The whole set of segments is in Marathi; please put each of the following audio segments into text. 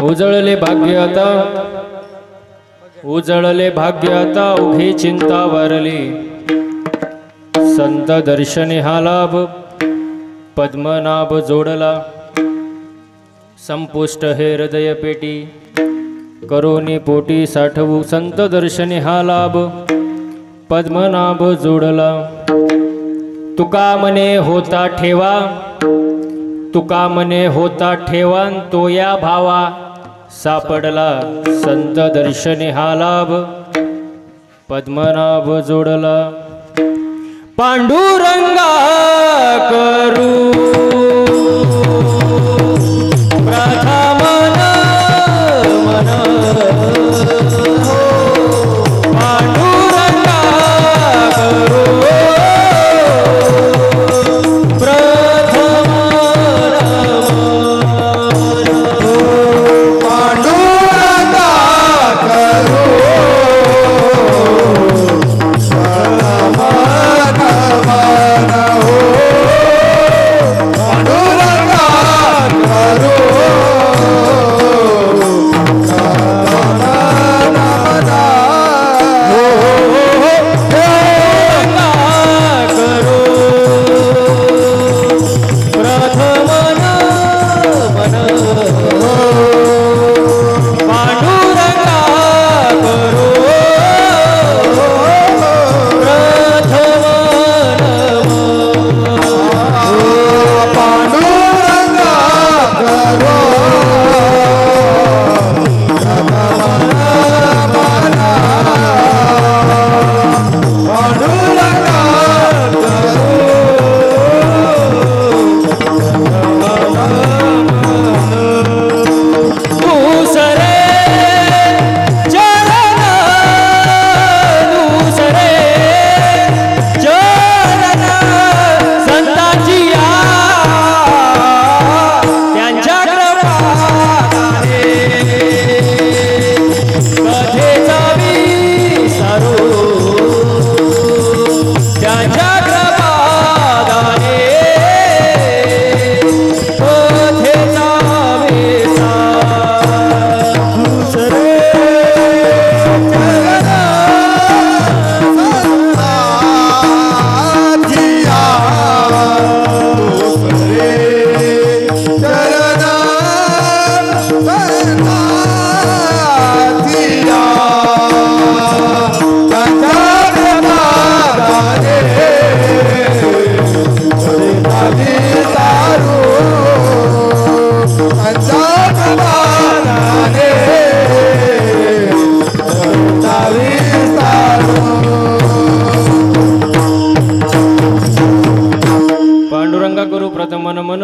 उजळले भाग्य आता, उजळले भाग्य आता, उघी चिंता वारली। संत दर्शनी हा लाभ, पद्मनाभ जोडला। संपुष्ट हे हृदय पेटी, करोनी पोटी साठवू। संत दर्शनी हा लाभ, पद्मनाभ जोडला। तुका मने होता ठेवा, तुका मने होता ठेवा, तो या भावा सापडला। संत दर्शनी हा लाभ, पद्मनाभ जोडला। पांडुरंगा करू प्रथम मन, पांडुरंगा करू प्रथम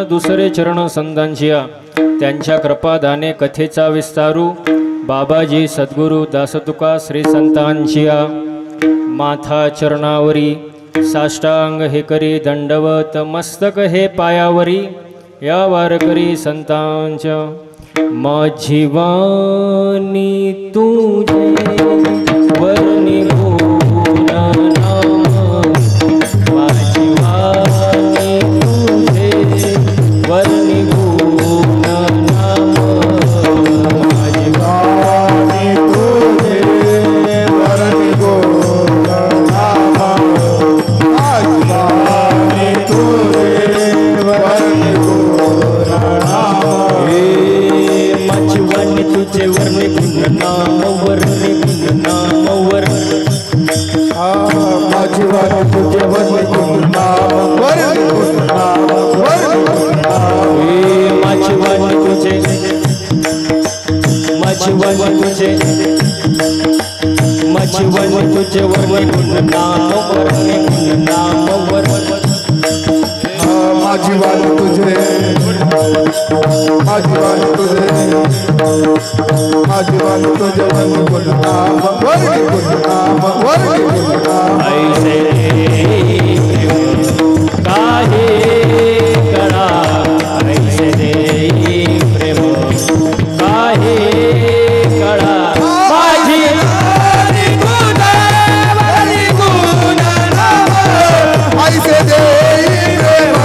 दुसरे चरण संतांचिया, त्यांच्या कृपादाने कथेचा विस्तारू। बाबाजी सद्गुरु दासतुका श्री संतांचिया, माथा चरणावरी साष्टांग हे करी दंडवत, मस्तक हे पायावरी या वारकरी संतांच्या। माझी वाणी तुझे वर्णी गुण नाम, माझी वाणी तुझे वर्णी गुण नाम, माझी वाणी तुझे वर्णी गुण नाम, माझी वाणी तुझे वर्णी गुण नाम। माझी वाणी तुझे वर्णी गुण नाम, वर्णी गुण नाम, वर्णी माझी वाणी तुझे वर्णी गुण नाम, वर्णी गुण नाम, वर्णी गुण नाम। माझी वाणी तुझे, माझी वाणी तुझे, माझी वाणी तुझे वर्णी गुण नाम, वर्णी गुण नाम, वर्णी माझी वाणी तुझे, माझी वाणी तुझे, माझी वाणी तुझे वर्णी गुण नाम, वर्णी गुण नाम, वर्णी गुण नाम। ऐसे काहे कळा, ऐसे देई प्रेम काहे कळा, माझी वाणी तुझे वर्णी गुण नाम, ऐसे देई प्रेम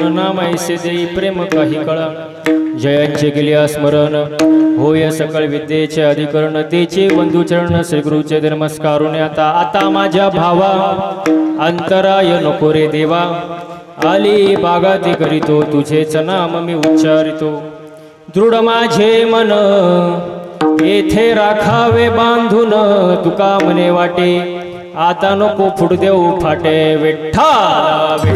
नाम ऐसे देई प्रेम काही कळा जयांचे केले स्मरण होय सकळ विद्येचे अधिकरण तेचे बंधू चरण श्री गुरुचे नमस्कारुने आता माझ्या भावा अंतराय नको रे देवा आली बागाती करीतो तुझेच नाम मी उच्चारितो दृढ माझे मन येथे राखावे बांधून तुका मने वाटे आता नको फुट देऊ फाटे विठ्ठल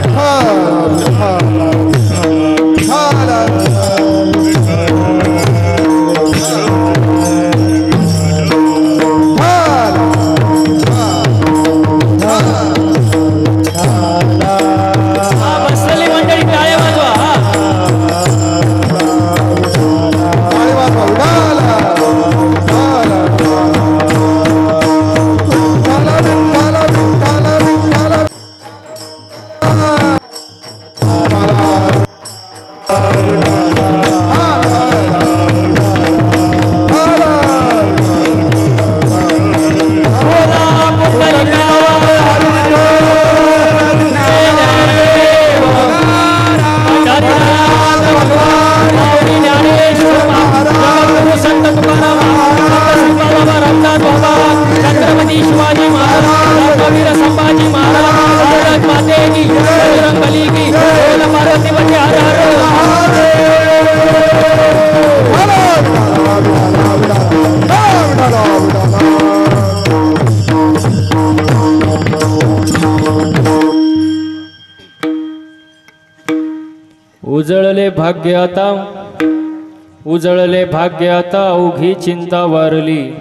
उजळले भाग्य आता उघी चिंता वारली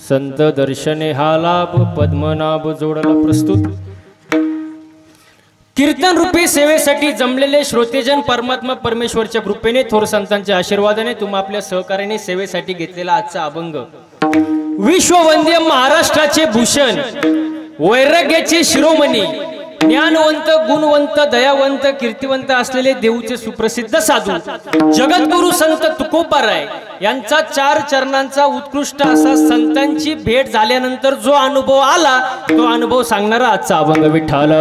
संत दर्शने हा लाभ पद्मनाभ जोडला प्रस्तुत कीर्तन रूपी सेवेसाठी जमलेले श्रोतेजन परमात्मा परमेश्वरच्या कृपेने थोर संतांच्या आशीर्वादाने तुम्हा आपल्या सहकार्याने सेवेसाठी घेतलेला आजचा अभंग विश्ववंद्य महाराष्ट्राचे भूषण वैराग्याचे शिरोमणी ज्ञानवंत गुणवंत दयावंत कीर्तिवंत असलेले देऊचे सुप्रसिद्ध साधू जगद्गुरु संत तुकोबाराय यांचा 4 चरणांचा उत्कृष्ट असा संतांची भेट झाल्यानंतर जो अनुभव आला तो अनुभव सांगणारा आजचा अभंग विठ्ठल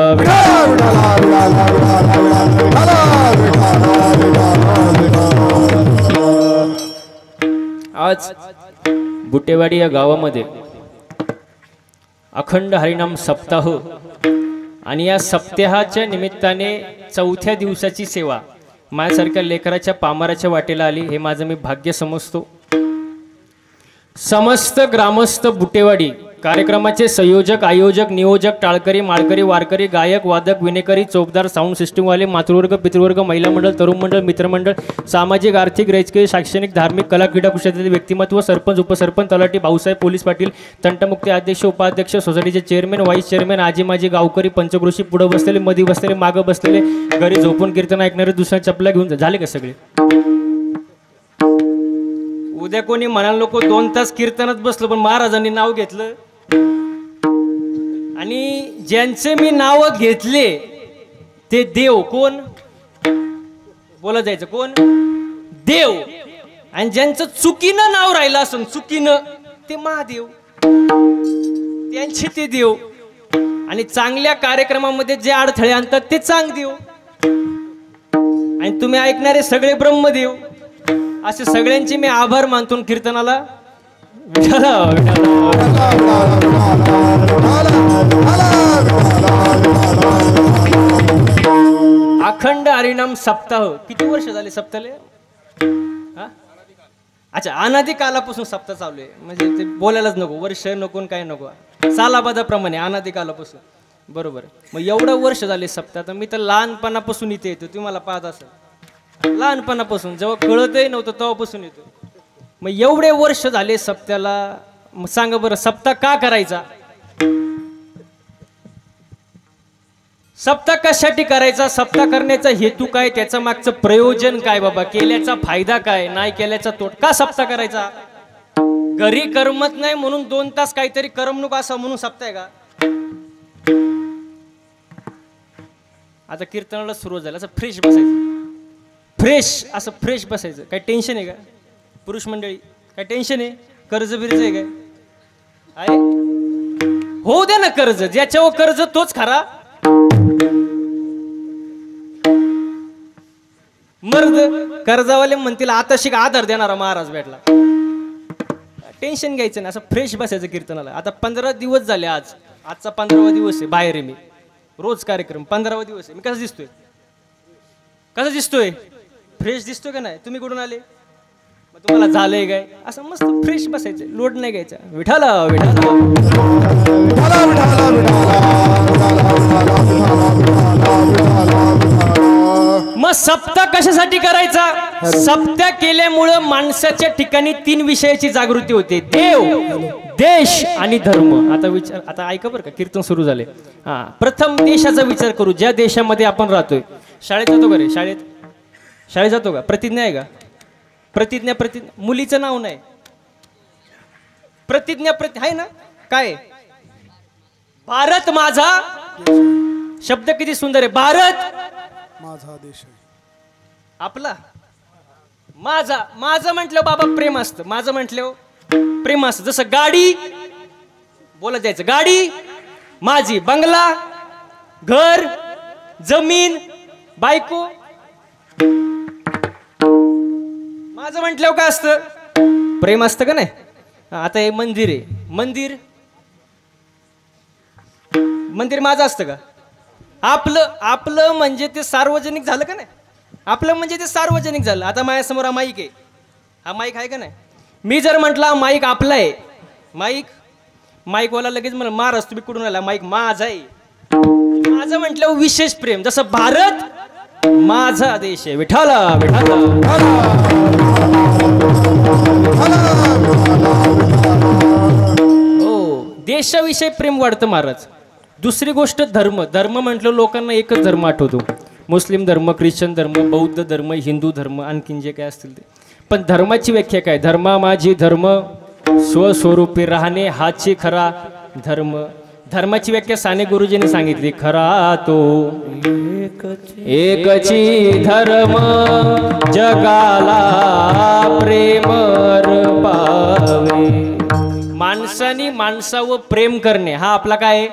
आज बुटेवाडी या गावामध्ये अखंड हरिनाम सप्ताह आणि या सप्ताहाच्या निमित्ताने 4थ्या दिवसाची सेवा माझ्यासारख्या लेकराच्या पामराच्या वाटेला आली हे माझं मी भाग्य समजतो। समस्त ग्रामस्थ बुटेवाडी कार्यक्रमाचे संयोजक आयोजक नियोजक टाळकरी माळकरी वारकरी गायक वादक विनेकरी चौकदार साऊंड सिस्टीमवाले मातृवर्ग पितृवर्ग महिला मंडळ तरुण मंडळ मित्रमंडळ सामाजिक आर्थिक राजकीय शैक्षणिक धार्मिक कला क्रीडा कुशलतेचे व्यक्तिमत्व सरपंच उपसरपंच तलाठी भाऊसाहेब पोलीस पाटील तंटमुक्ती अध्यक्ष उपाध्यक्ष सोसायटीचे चेअरमॅन व्हाईस चेअरमॅन आजी माजी गावकरी पंचकृषी पुढे बसलेले मध्ये बसलेले मागे बसलेले घरी झोपून कीर्तन ऐकणारे दुसऱ्या चपला घेऊन झाले का सगळे उद्या कोणी म्हणाल नको 2 तास कीर्तनात बसलो पण महाराजांनी नाव घेतलं आणि ज्यांचे मी नाव घेतले ते देव कोण बोला जायचं कोण देव आणि ज्यांचं चुकीनं नाव राहिलं असं चुकीनं ते महादेव त्यांचे ते देव आणि चांगल्या कार्यक्रमामध्ये जे अडथळे आणतात ते चांगदेव आणि तुम्ही ऐकणारे सगळे ब्रह्मदेव असे सगळ्यांचे मी आभार मानतो कीर्तनाला अखंड हरिनाम सप्ताह किती वर्ष झाले सप्ताहले अच्छा अनादी कालापासून सप्ताह चालू आहे म्हणजे ते बोलायलाच नको वर्ष नको काय नको सालाबादाप्रमाणे अनादी कालापासून बरोबर मग एवढं वर्ष झाले सप्ताह तर मी तर लहानपणापासून इथे येतो तुम्ही मला पाहत असाल लहानपणापासून जेव्हा कळतही नव्हतं तेव्हापासून येतो मग एवढे वर्ष झाले सप्त्याला मग सांगा बरं सप्ताह का करायचा सप्ताह कशासाठी करायचा सप्ताह करण्याचा हेतू काय त्याचा मागचं प्रयोजन काय बाबा केल्याचा फायदा काय नाही केल्याचा तोट का सप्ताह करायचा घरी करमत नाही म्हणून 2 तास काहीतरी करमणूक असं म्हणून सप्ताह आहे का आता कीर्तनाला सुरू झालं असं फ्रेश बसायचं काय टेन्शन आहे का पुरुष मंडळी काय टेन्शन आहे कर्ज बिर्ज आहे काय आहे होऊ दे ना कर्ज ज्याच्यावर कर्ज तोच खरा मर्द कर्जावाले म्हणतील आता शिक आधार देणारा महाराज भेटला. टेन्शन घ्यायचं नाही, असं फ्रेश बसायचं कीर्तनाला. आता 15 दिवस झाले, आजचा 15वा दिवस आहे. बाहेर आहे मी, रोज कार्यक्रम 15वा दिवस आहे. मी कसा दिसतोय फ्रेश दिसतोय का नाही? तुम्ही कुठून आले? मग तुम्हाला झालंय काय? असं मस्त फ्रेश बसायचं, लोड नाही घ्यायचा. विठाला मग सप्ताह कशासाठी करायचा? सप्ताह केल्यामुळं माणसाच्या ठिकाणी 3 विषयाची जागृती होते: देव, देश आणि धर्म. आता ऐका बरं का, कीर्तन सुरू झाले. हा, प्रथम देशाचा विचार करू. ज्या देशामध्ये आपण राहतोय. शाळेत जातो का रे? शाळेत जातो का? प्रतिज्ञा आहे का? प्रतिज्ञा मुलीचं नाव नाही. प्रतिज्ञा आहे ना? काय? भारत माझा. शब्द किती सुंदर आहे. भारत माझा देश आहे. आपला माझं म्हटलं बाबा प्रेम असतं. माझं म्हटलं प्रेम असतं. जसं गाडी बोलत जायचं, गाडी माझी, बंगला, घर, जमीन, बायको. माझं म्हटल्यावर काय असतं? प्रेम असतं का नाही? आता हे मंदिर आहे. मंदिर माझं असतं का? आपलं म्हणजे ते सार्वजनिक झालं का नाही? आपलं म्हणजे ते सार्वजनिक झालं. आता माझ्यासमोर हा माईक आहे. हा माईक आहे का नाही? मी जर म्हटला माईक आपला आहे, माईकवाला लगेच म्हणा महाराज तुम्ही कुठून आला? माईक माझा आहे. माझं म्हटलं विशेष प्रेम. जसं भारत माझा देश आहे. विठाला हो, देशाविषयी प्रेम वाढतं महाराज. दुसरी गोष्ट धर्म म्हटलं लोकांना एकच धर्म आठवतो. मुस्लिम धर्म, ख्रिश्चन धर्म, बौद्ध धर्म, हिंदू धर्म, आणखीन जे काय असतील ते. पण धर्माची व्याख्या काय? धर्मा माझी धर्म, स्वस्वरूपी राहणे हाची खरा धर्म. धर्माची व्याख्या साने गुरुजींनी सांगितली. खरा तो एकची धर्म, जगाला प्रेम पावे. माणसाने माणसावर प्रेम करणे हा आपला काय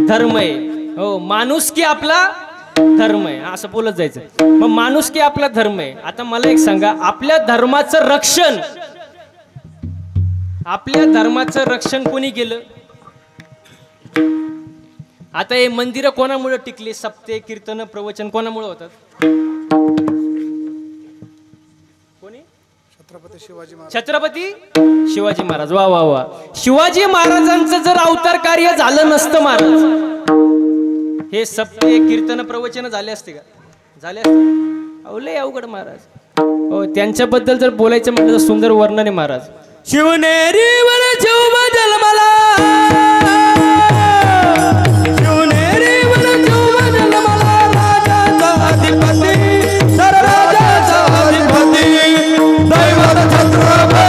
धर्म आहे. हो, माणुसकी आपला धर्म आहे, असं बोलत जायचं. मग माणुसकी आपला धर्म आहे. आता मला एक सांगा, आपल्या धर्माचं रक्षण कोणी केलं? आता हे मंदिरं कोणामुळे टिकली? सप्ते, कीर्तन, प्रवचन कोणामुळे होतात? कोणी? छत्रपती शिवाजी महाराज. वा वा वा. शिवाजी महाराजांचं जर अवतार कार्य झालं नसतं महाराज, हे सप्ते, कीर्तन, प्रवचन झाले असते का? झाले असते? लय अवघड महाराज. हो, त्यांच्याबद्दल जर बोलायचं म्हटलं तर सुंदर वर्णन आहे महाराज. शिवनेरीवर जेव्हा जन्मला, शिवनेरीवर जेव्हा जन्मला, राजाचा अधिपती, सरराजाचा अधिपती, दैवत छत्रपती,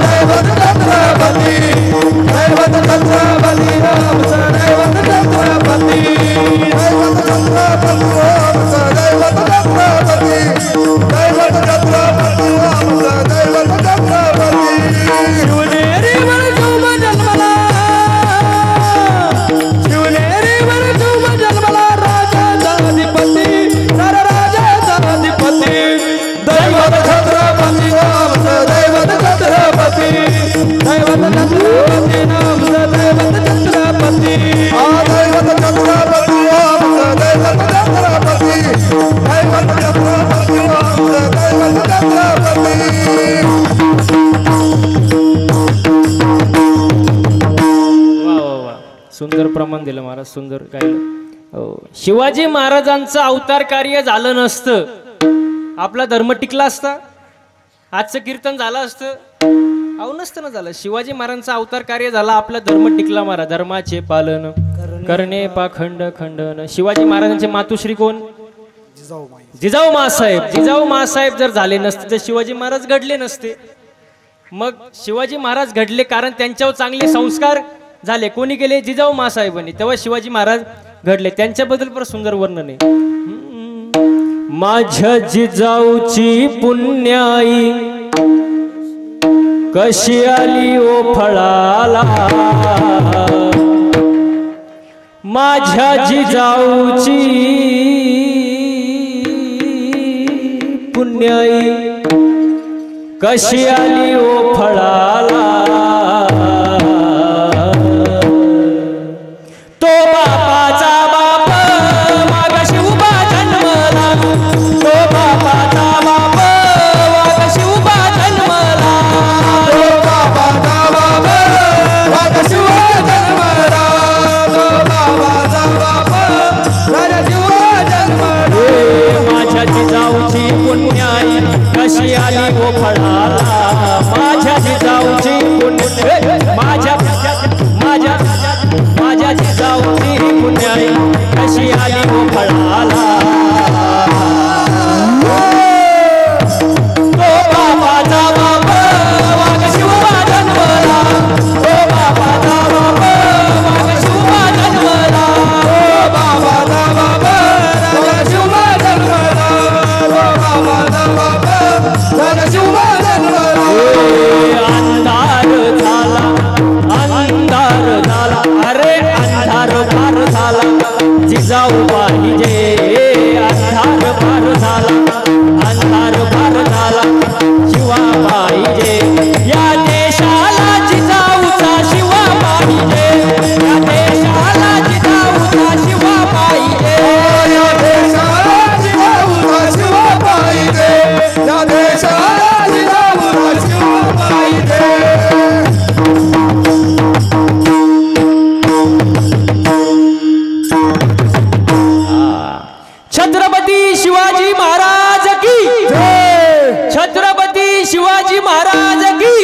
दैवत छत्रपती, दैवत छत्रपती, दैवत छत्रपती, दैवत छत्रपती, दैवत छत्रपती, दैवत छत्रपती, दैवत छत्रपती. शिवनेरीवर जेव्हा जन्मला, शिवनेरीवर जेव्हा जन्मला, राजाचा अधिपती, सरराजाचा अधिपती, दैवत छत्रपती, दैवत छत्रपती, दैवत छत्रपती, दैवत छत्रपती, दैवत छत्रपती, दैवत छत्रपती, दैवत छत्रपती, दैवत छत्रपती. सुंदर प्रमाण दिलं महाराज, सुंदर गायलं. हो, शिवाजी महाराजांचं अवतार कार्य झालं नसतं, आपला धर्म टिकला असता? आजचं कीर्तन झालं असतं? नसतं ना झालं. शिवाजी महाराजांचा अवतार कार्य झाला, आपला धर्म टिकला महाराज. धर्माचे पालन करणे पाखंड खंडन. शिवाजी महाराजांचे मातुश्री कोण? जिजाऊ मासाहेब. जिजाऊ मासाहेब जर झाले नसते तर शिवाजी महाराज घडले नसते. मग शिवाजी महाराज घडले कारण त्यांच्यावर चांगले संस्कार झाले. कोणी केले? जिजाऊ मासाहेबांनी. तेव्हा शिवाजी महाराज घडले. त्यांच्याबद्दल पण सुंदर वर्णन आहे. माझ्या जिजाऊची पुण्याई कशी आली ओ फळाला, माझ्या जिजाऊची पुण्याई कशी आली ओ फळाला तो बापाचा बाप मागाशी उभा जन्मला तो बापाचा बाप मागाशी उभा जन्मला तो बाबाचा बाप मागाशी उभा जन्मला तो बाबाचा बाप मागाशी उभा जन्मला माझ्या जिजाऊची पुण्याई कशी आली ओ फळाला माझ्या जिजाऊची पुण्याई माझ्या जिजाऊची पुण्याई कशी आली ओ फळाला तो बाबाचा बाप मागाशी उभा जन्मला तो बाबाचा बाप मागाशी उभा जन्मला तो बाबाचा बाप मागाशी उभा जन्मला तो बाबाचा बाप मागाशी उभा जन्मला अंधार झाला अरे अंधार फार झाला जिजाऊ पाहिजे अंधार फार झाला अंधार फार झाला शिवा पाहिजे या देशाला जिजाऊचा शिवा पाहिजे या देशाला जिजाऊचा शिवा पाहिजे या देशाला जिजाऊचा शिवा पाहिजे या देशाला जिजाऊचा शिवा पाहिजे छत्रपती शिवाजी महाराज की जय छत्रपती शिवाजी महाराज की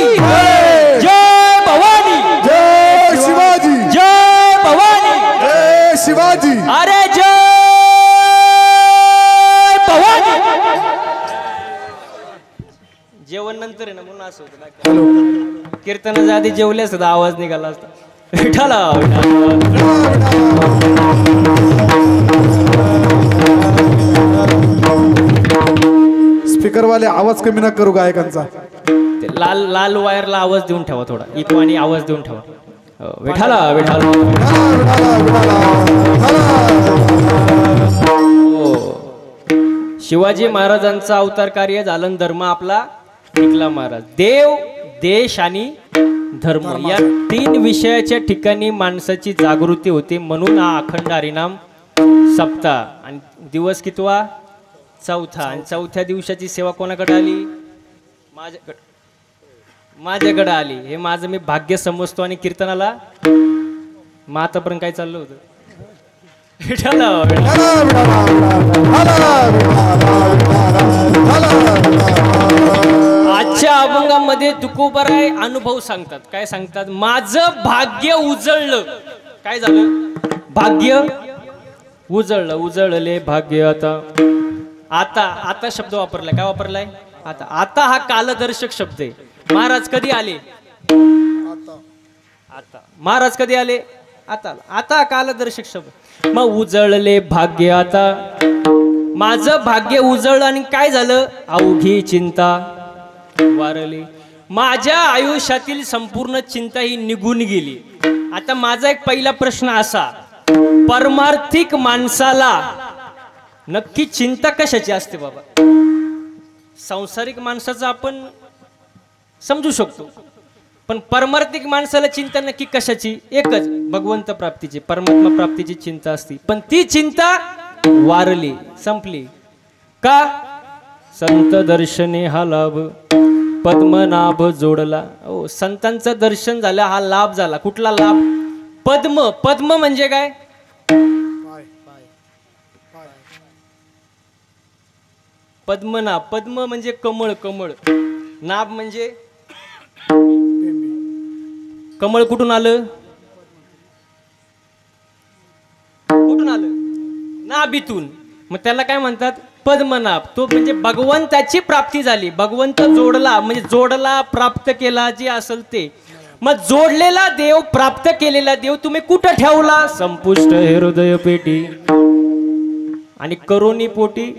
जय भवानी जय शिवाजी जय भवानी जय शिवाजी अरे जय भवानी जेवण नंतर आहे ना म्हणून असं होतं कीर्तनाच्या आधी जेवले असत आवाज निघाला असता विठाला स्पीकर वाले आवाज कमी ना करू गायकांचा ते लाल लाल वायरला आवाज देऊन ठेवा थोडा इको आणि आवाज देऊन ठेवा विठाला विठाला शिवाजी महाराजांचा अवतार कार्य झालं धर्म आपला टिकला महाराज देव देश आणि धर्म या तीन विषयाच्या ठिकाणी माणसाची जागृती होते म्हणून हा अखंड हरिनाम सप्ताह आणि दिवस कितवा चौथा आणि चौथ्या दिवसाची सेवा कोणाकडे आली माझ्याकडे आली हे माझं मी भाग्य समजतो आणि कीर्तनाला मग आतापर्यंत काय चाललं होतं आजच्या अभंगामध्ये तुकोबाराय अनुभव सांगतात काय सांगतात माझं भाग्य उजळलं काय झालं भाग्य उजळलं उजळले भाग्य आता आता शब्द वापरलाय काय वापरलाय आता आता हा कालदर्शक शब्द आहे महाराज कधी आले आता महाराज कधी आले आता आता कालदर्शक शब्द मग उजळले भाग्य आता माझं भाग्य उजळलं आणि काय झालं अवघी चिंता वारली माझ्या आयुष्यातील संपूर्ण चिंता ही निघून गेली आता माझा एक पहिला प्रश्न असा परमार्थिक माणसाला नक्की चिंता कशाची असते बाबा सांसारिक माणसाचं आपण समजू शकतो पण परमार्थिक माणसाला चिंता नक्की कशाची एकच भगवंत प्राप्तीची परमात्मा प्राप्तीची चिंता असते पण ती चिंता वारली संपली का संत दर्शने हा लाभ पद्मनाभ जोडला ओ संतांचं दर्शन झालं हा लाभ झाला कुठला लाभ पद्म पद्म म्हणजे काय पद्मनाभ पद्म म्हणजे कमळ कमळ नाभ म्हणजे कमळ कुठून आलं कुठून आलं नाभीतून मग त्याला काय म्हणतात पद्मनाभ तो म्हणजे भगवंताची प्राप्ती झाली भगवंत जोडला म्हणजे जोडला प्राप्त केला जे असेल ते मग जोडलेला देव प्राप्त केलेला देव तुम्ही कुठं ठेवला संपुष्ट हृदय पेटी आणि करोनी पोटी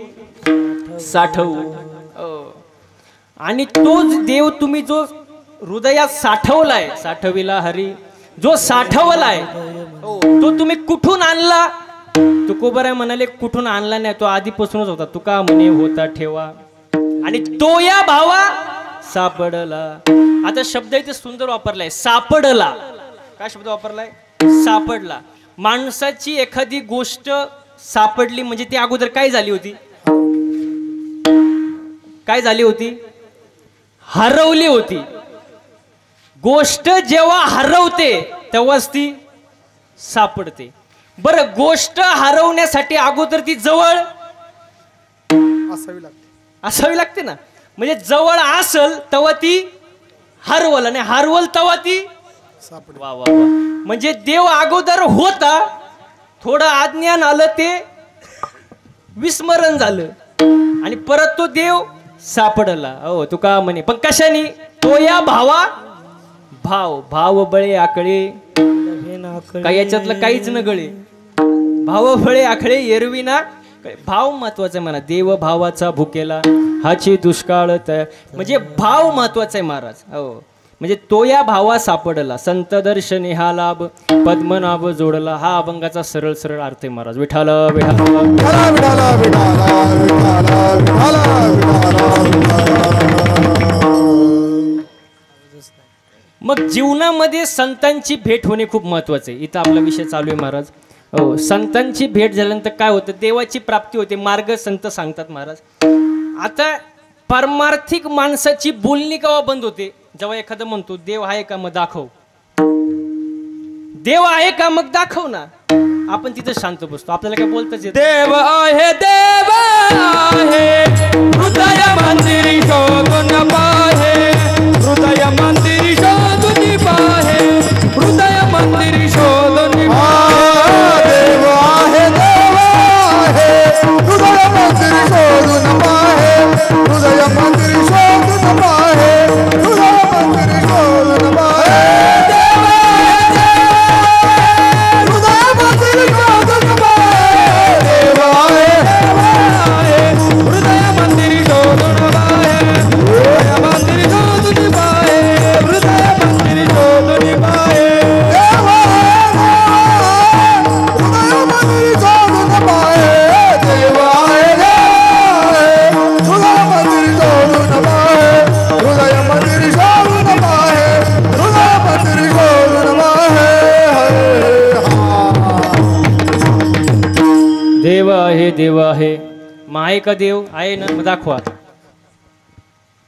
साठवू आणि तोच देव तुम्ही जो हृदयात साठवलाय साठविला हरी जो साठवलाय तो तुम्ही कुठून आणला तुकोबाराय म्हणाले कुठून आणला नाही तो आधीपासूनच होता तुका म्हणे होता ठेवा आणि तो या भावा सापडला. आता शब्द इथे सुंदर वापरलाय, सापडला. काय शब्द वापरलाय? सापडला. माणसाची एखादी गोष्ट सापडली म्हणजे ती अगोदर काय झाली होती? काय झाली होती? हरवली होती. गोष्ट जेव्हा हरवते तेव्हाच ती सापडते. बरं, गोष्ट हरवण्यासाठी अगोदर ती जवळ असावी लागते ना. म्हणजे जवळ असल तेव्हा ती हरवल आणि हरवल तेव्हा ती सापड. वा वा वा. म्हणजे देव अगोदर होता, थोडं अज्ञान आलं, ते विस्मरण झालं आणि परत तो देव सापडला. हो तुका म्हणे, पण कशाने? तो या भावा भाव. भाव बळे आकळे, काय याच्यातलं काहीच न गळे. भाव बळे आखळे एरविना. भाव महत्वाचा आहे म्हणा. देव भावाचा भुकेला हाची दुष्काळ. म्हणजे भाव महत्वाचा आहे महाराज. हो म्हणजे तो या भावा सापडला, संत दर्शनी हा लाभ, पद्मनाभ जोडला. हा अभंगाचा सरळ सरळ अर्थ आहे महाराज. विठाला मग जीवनामध्ये संतांची भेट होणे खूप महत्वाचे आहे. इथं आपला विषय चालू आहे महाराज. हो, संतांची भेट झाल्यानंतर काय होतं? देवाची प्राप्ती होते. मार्ग संत सांगतात महाराज. आता पारमार्थिक माणसाची बोलणी केव्हा बंद होते? जेव्हा एखादं म्हणतो देव आहे का, मग दाखव. देव आहे का, मग दाखव ना. आपण तिथं शांत बसतो, आपल्याला काय बोलताच येत. देव आहे, देव आहे, हृदय मंदिरी शोधून पाहे, हृदय मंदिरी शोधून पाहे, हृदय मंदिरी शोधून पाहे. देव आहे, देव आहे, हृदय मंदिरी शोधून पाहे, हृदय मंदिरी शोधून पाहे, हृदय मंदिरी शोधून पाहे. देव आहे. मग आहे का देव? आहे ना, मग दाखवा.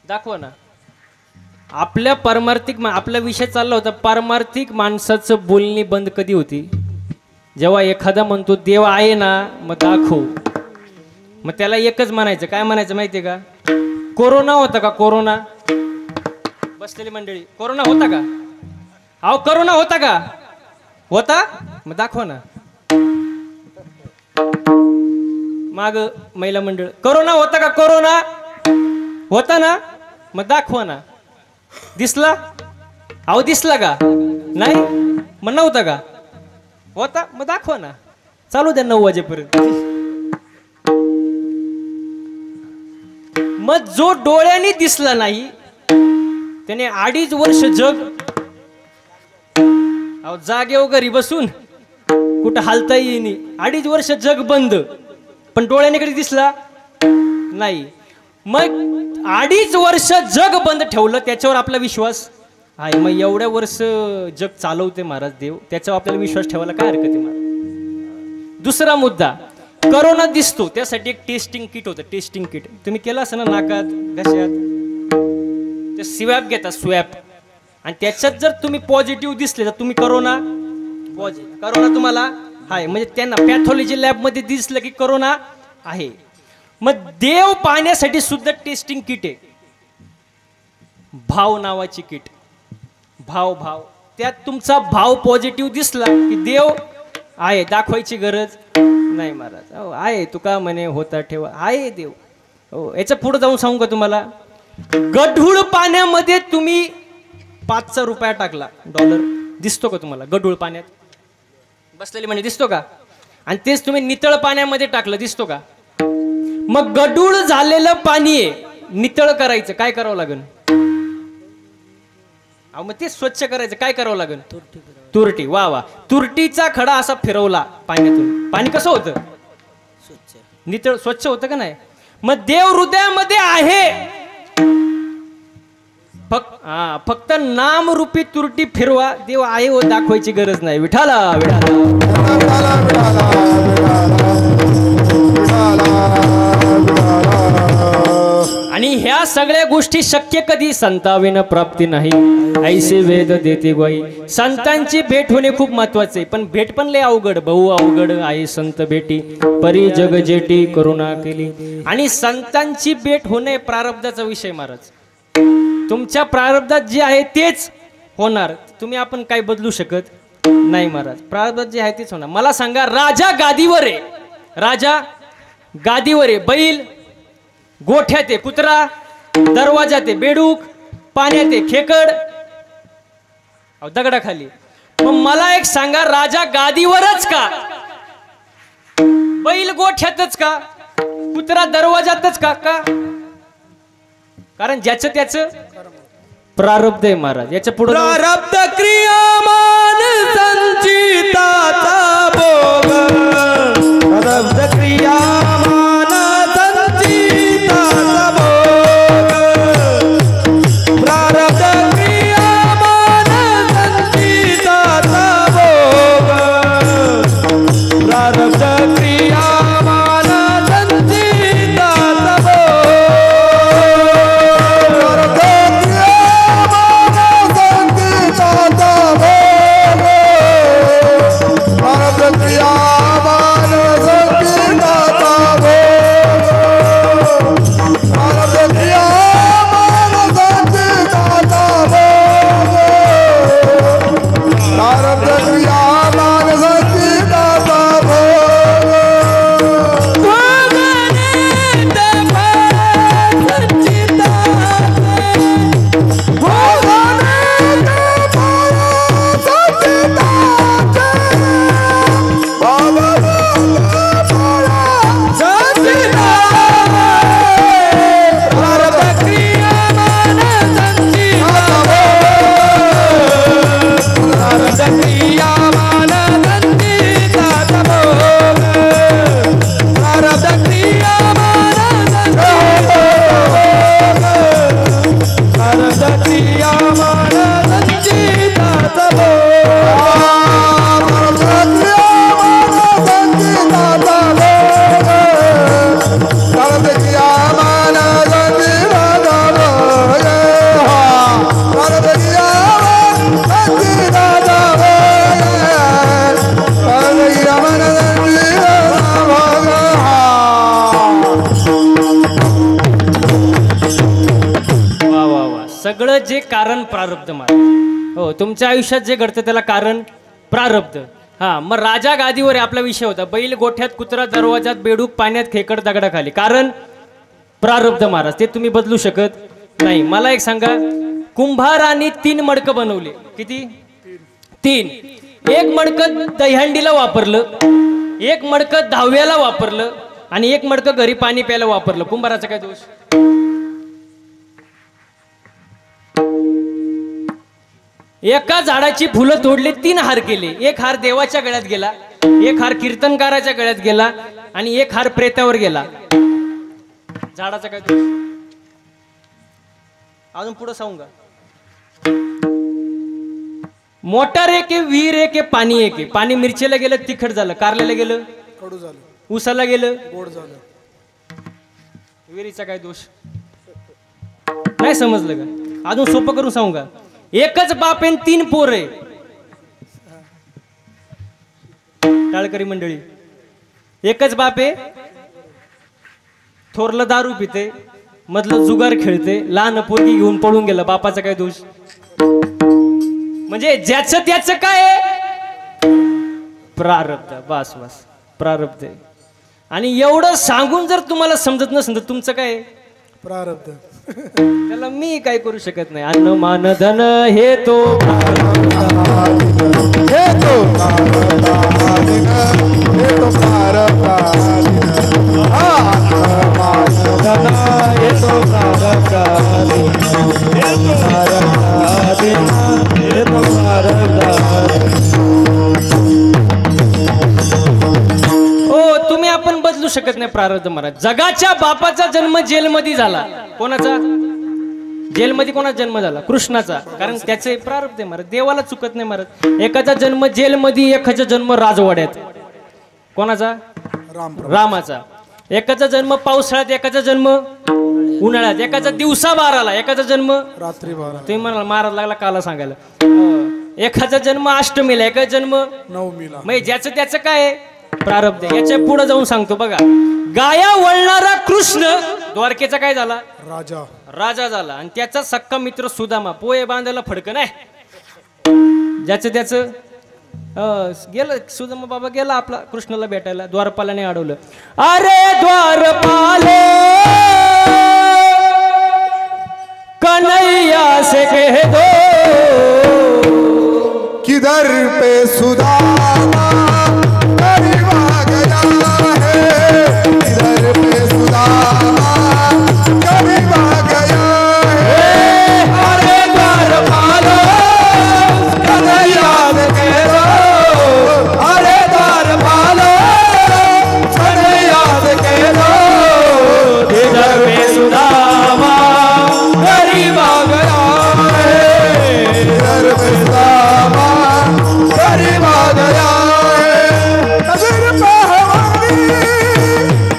दाखवा ना. आपल्या पारमार्थिक आपला विषय चालला होता, पारमार्थिक माणसाचं बोलणी बंद कधी होती? जेव्हा एखादा म्हणतो देव आहे ना, मग दाखव. मग त्याला एकच म्हणायचं. काय म्हणायचं माहितीये का? कोरोना होता का? कोरोना. बसलेली मंडळी, कोरोना होता का? अहो कोरोना होता का? होता. मग दाखवा ना. माग महिला मंडळ, कोरोना होता का? कोरोना होता ना, मग दाखवा ना. दिसला? अहो दिसला का? नाही. मग नव्हता का? होता. मग दाखवा ना. चालू द्या 9 वाजेपर्यंत. मग जो डोळ्याने दिसला नाही त्याने 2.5 वर्ष जग जागेवर घरी बसून कुठं हालता येईनी. 2.5 वर्ष जग बंद, पण डोळ्याने कधी दिसला नाही. मग 2.5 वर्ष जग बंद ठेवलं, त्याच्यावर आपला विश्वास आहे. मग एवढ्या वर्ष जग चालवते महाराज देव, त्याच्यावर आपल्याला विश्वास ठेवायला काय हरकत आहे महाराज. दुसरा मुद्दा, कोरोना दिसतो त्यासाठी एक टेस्टिंग किट होतं. टेस्टिंग किट तुम्ही केलं असं ना, नाकात घशात ते स्वॅब घेतात, स्वॅब. आणि त्याच्यात जर तुम्ही पॉझिटिव्ह दिसले तर तुम्ही कोरोना तुम्हाला आहे. म्हणजे त्यांना पॅथॉलॉजी लॅबमध्ये दिसलं की कोरोना आहे. मग देव पाहण्यासाठी सुद्धा टेस्टिंग किट आहे. भाव नावाची किट. भाव त्यात तुमचा भाव पॉझिटिव्ह दिसला की देव आहे, दाखवायची गरज नाही महाराज. हो आहे. तुका म्हणे होता ठेवा, आहे देव. हो, याच्या पुढे जाऊन सांगू का तुम्हाला? गढूळ पाण्यामध्ये तुम्ही 5चा रुपया टाकला, डॉलर, दिसतो का तुम्हाला? गढूळ पाण्यात बसलेली म्हणजे दिसतो का? आणि तेच तुम्ही नितळ पाण्यामध्ये टाकलं, दिसतो का? मग गढूळ झालेलं पाणी आहे, नितळ करायचं, काय करावं लागेल? अहो मग ते स्वच्छ करायचं, काय करावं लागेल? तुरटी. वा वा. तुरटीचा खडा असा फिरवला पाण्यातून, पाणी कसं होतं? नितळ, स्वच्छ होतं का नाही? मग देव हृदयामध्ये आहे, फक्त नाम रूपी तुरटी फिरवा, देव आहे व दाखवायची गरज नाही. विठाला आणि ह्या सगळ्या गोष्टी शक्य कधी संताविन प्राप्ती नाही, ऐसे वेद देते ग्वाही. संतांची भेट होणे खूप महत्वाचे आहे, पण भेट पण लय अवघड, बहु अवघड आहे संत भेटी, परी जग जेटी करुणा केली. आणि संतांची भेट होणे प्रारब्धाचा विषय महाराज. तुमच्या प्रारब्धात जे आहे तेच होणार, तुम्ही आपण काय बदलू शकत नाही महाराज. प्रारब्धात जे आहे तेच होणार. मला सांगा, राजा गादीवर आहे, राजा गादीवर आहे, बैल गोठ्यात आहे, कुत्रा दरवाजात आहे, बेडूक पाण्यात आहे, खेकड दगडाखाली. मग मला एक सांगा, राजा गादीवरच का, बैल गोठ्यातच का, कुत्रा दरवाजातच का? कारण ज्याचं त्याचं प्रारब्ध आहे महाराज. याच्या पुढे प्रारब्ध क्रियामान संचिताचा भोग, प्रारब्ध क्रियामान संचिताचा भोग, प्रारब्ध क्रियामान संचिताचा भोग, प्रारब्ध क्रियामान संचिताचा भोग. सगळं जे कारण प्रारब्ध महाराज. हो, तुमच्या आयुष्यात जे घडतं त्याला कारण प्रारब्ध. हा, मग राजा गादीवर आपला विषय होता, बैल गोठ्यात, कुत्रा दरवाजात, बेडूक पाण्यात, खेकड दगडाखाली. कारण प्रारब्ध महाराज, ते तुम्ही बदलू शकत नाही. मला एक सांगा, कुंभाराने 3 मडकं बनवले. किती? 3. एक मडकं दहीहंडीला वापरलं, एक मडकं दहाव्याला वापरलं आणि एक मडकं घरी पाणी प्यायला वापरलं. कुंभाराचा काय दोष? एका झाडाची फुलं तोडली, 3 हार केले. एक हार देवाच्या गळ्यात गेला, एक हार कीर्तनकाराच्या गळ्यात गेला आणि एक हार प्रेतावर गेला. झाडाचा काय दोष? अजून पुढे सांगू का? मोटार एक आहे, विहीर एक आहे, पाणी एक आहे. पाणी मिरचीला गेलं तिखट झालं, कारल्याला गेलं कडू झालं, उसाला गेलं गोड झालं. विहिरीचा काय दोष? नाही समजलं का? अजून सोपं करून सांगू का? एकच बाप आहे, 3 पोर आहे. टाळकरी मंडळी, एकच बाप आहे, थोरलं दारू पिते, मधलं जुगार खेळते, लहान पोरगी घेऊन पळून गेलं. बापाचा काय दोष? म्हणजे ज्याचं त्याचं काय प्रारब्ध. बस बस, प्रारब्ध आहे. आणि एवढं सांगून जर तुम्हाला समजत नसेल तर तुमचं काय प्रारब्ध. त्याला मी काय करू शकत नाही. अन्न मान धन हे तो तुम्ही आपण बदलू शकत नाही प्रारब्ध महाराज. जगाच्या बापाचा जन्म जेलमध्ये झाला. कोणाचा? जेलमध्ये कोणाचा जन्म झाला? कृष्णाचा. कारण त्याचे प्रारब्ध आहे महाराज. देवाला चुकत नाही महाराज. एकाचा जन्म जेलमध्ये, एकाचा जन्म राजवाड्यात. कोणाचा? रामाचा. एकाचा जन्म पावसाळ्यात, एकाचा जन्म उन्हाळ्यात. एकाचा दिवसा 12ला, एकाचा जन्म रात्री 12. तुम्ही म्हणाला महाराज लागला काला सांगायला. एखादा जन्म अष्टमीला, एका जन्म 9मीला. म्हणजे ज्याचं त्याचं काय आहे? प्रारब्ध. याच्या पुढे जाऊन सांगतो बघा. गाया वळणारा कृष्ण द्वारकेचा काय झाला? राजा. राजा झाला. आणि त्याचा सक्का मित्र सुदामा पोहे बांधायला फडकं नाही. ज्याचं त्याचं गेलं. सुदामा बाबा गेला आपला कृष्णाला भेटायला. द्वारपालाने अडवलं. अरे द्वारपाले कन्हैया से कह दो किधर पे सुदामा करीब आ गया है, किधर पे सुदामा करीब आ गया है। अरे द्वारपालो कन्हैया से कह दो, अरे द्वारपालो कन्हैया से कह दो, किधर पे सुदामा करीब आ गया है, किधर पे सुदामा करीब आ गया है। नजर पे है वाणी,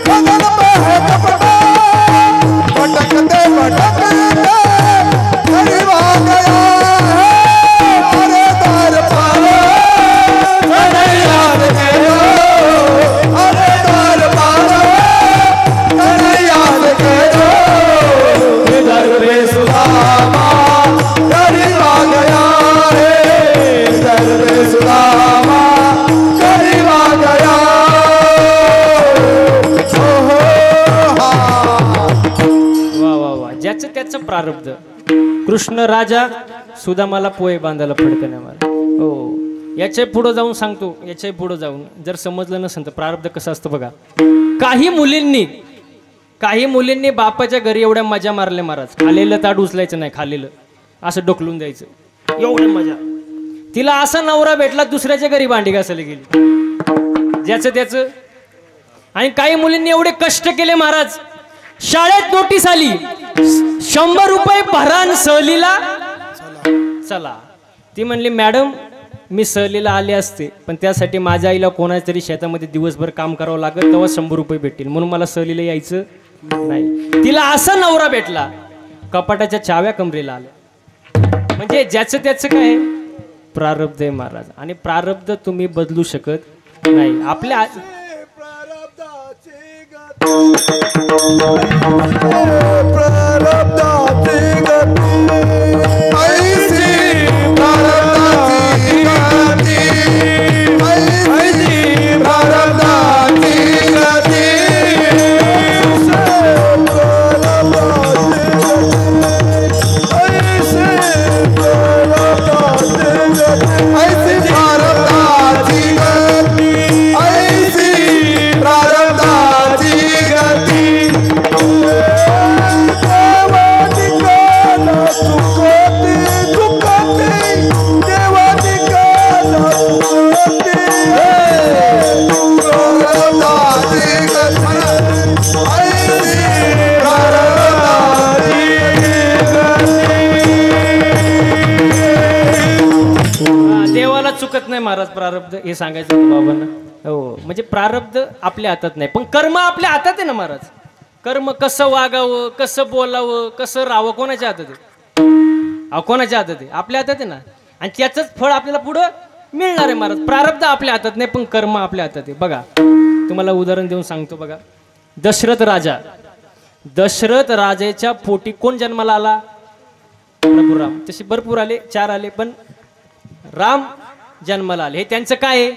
बदन पे है कपड़ा, भटकते भटकते करीब आ गया है। अरे द्वारपालो कन्हैया से कह दो, अरे द्वारपालो कन्हैया से कह दो, किधर पे सुदामा करीब आ गया है, किधर पे सुदामा करीब आ गया। ओहो हा। वा वा वा. ज्याचं त्याचं प्रारब्ध. कृष्ण राजा, सुदामाला पोहे बांधायला फडकं नाही मारलं. हो. याच्या पुढे जाऊन सांगतो. याच्या पुढे जाऊन जर समजलं नसेल तर प्रारब्ध कसं असतं बघा. काही मुलींनी बापाच्या घरी एवढ्या मजा मारल्या महाराज. खालेलं ताट उचलायचं नाही, खालेलं असं डोकलून द्यायचं. एवढी मजा. तिला असा नवरा भेटला दुसऱ्याच्या घरी भांडी घासायला गेली. ज्याचं त्याचं. आणि काही मुलींनी एवढे कष्ट केले महाराज. शाळेत नोटीस आली 100 रुपये भरान सहलीला चला. ती म्हणली मॅडम मी सहलीला आले असते पण त्यासाठी माझ्या आईला कोणाच्या तरी शेतामध्ये दिवसभर काम करावं लागत तेव्हा 100 रुपये भेटतील म्हणून मला सहलीला यायचं नाही. तिला असा नवरा भेटला कपाटाच्या चाव्या कमरेला आल्या. म्हणजे ज्याचं त्याचं काय प्रारब्ध आहे महाराज. आणि प्रारब्ध तुम्ही बदलू शकत नाही. आपल्या प्रारब्धाची गती ऐसी, प्रारब्धाची गती ऐसी, प्रारब्धाची गती ऐसी, प्रारब्धाची गती ऐसी, प्रारब्धाची गती। देवाला चुकत नाही महाराज प्रारब्ध हे सांगायचं होतं बाबांना. हो. म्हणजे प्रारब्ध आपल्या हातात नाही पण कर्म आपल्या हातात आहे ना महाराज. कर्म कसं वागावं, कसं बोलावं, कसं राहावं कोणाच्या हातात आहे? कोणाच्या हातात आहे? आपल्या हातात आहे ना. आणि त्याचंच फळ आपल्याला पुढं मिळणार आहे महाराज. प्रारब्ध आपल्या हातात नाही पण कर्म आपल्या हातात आहे. बघा तुम्हाला उदाहरण देऊन सांगतो बघा. दशरथ राजाच्या पोटी कोण जन्माला आला? प्रभू राम. तसे भरपूर आले, 4 आले पण राम जन्माला आले. हे त्यांचं काय आहे?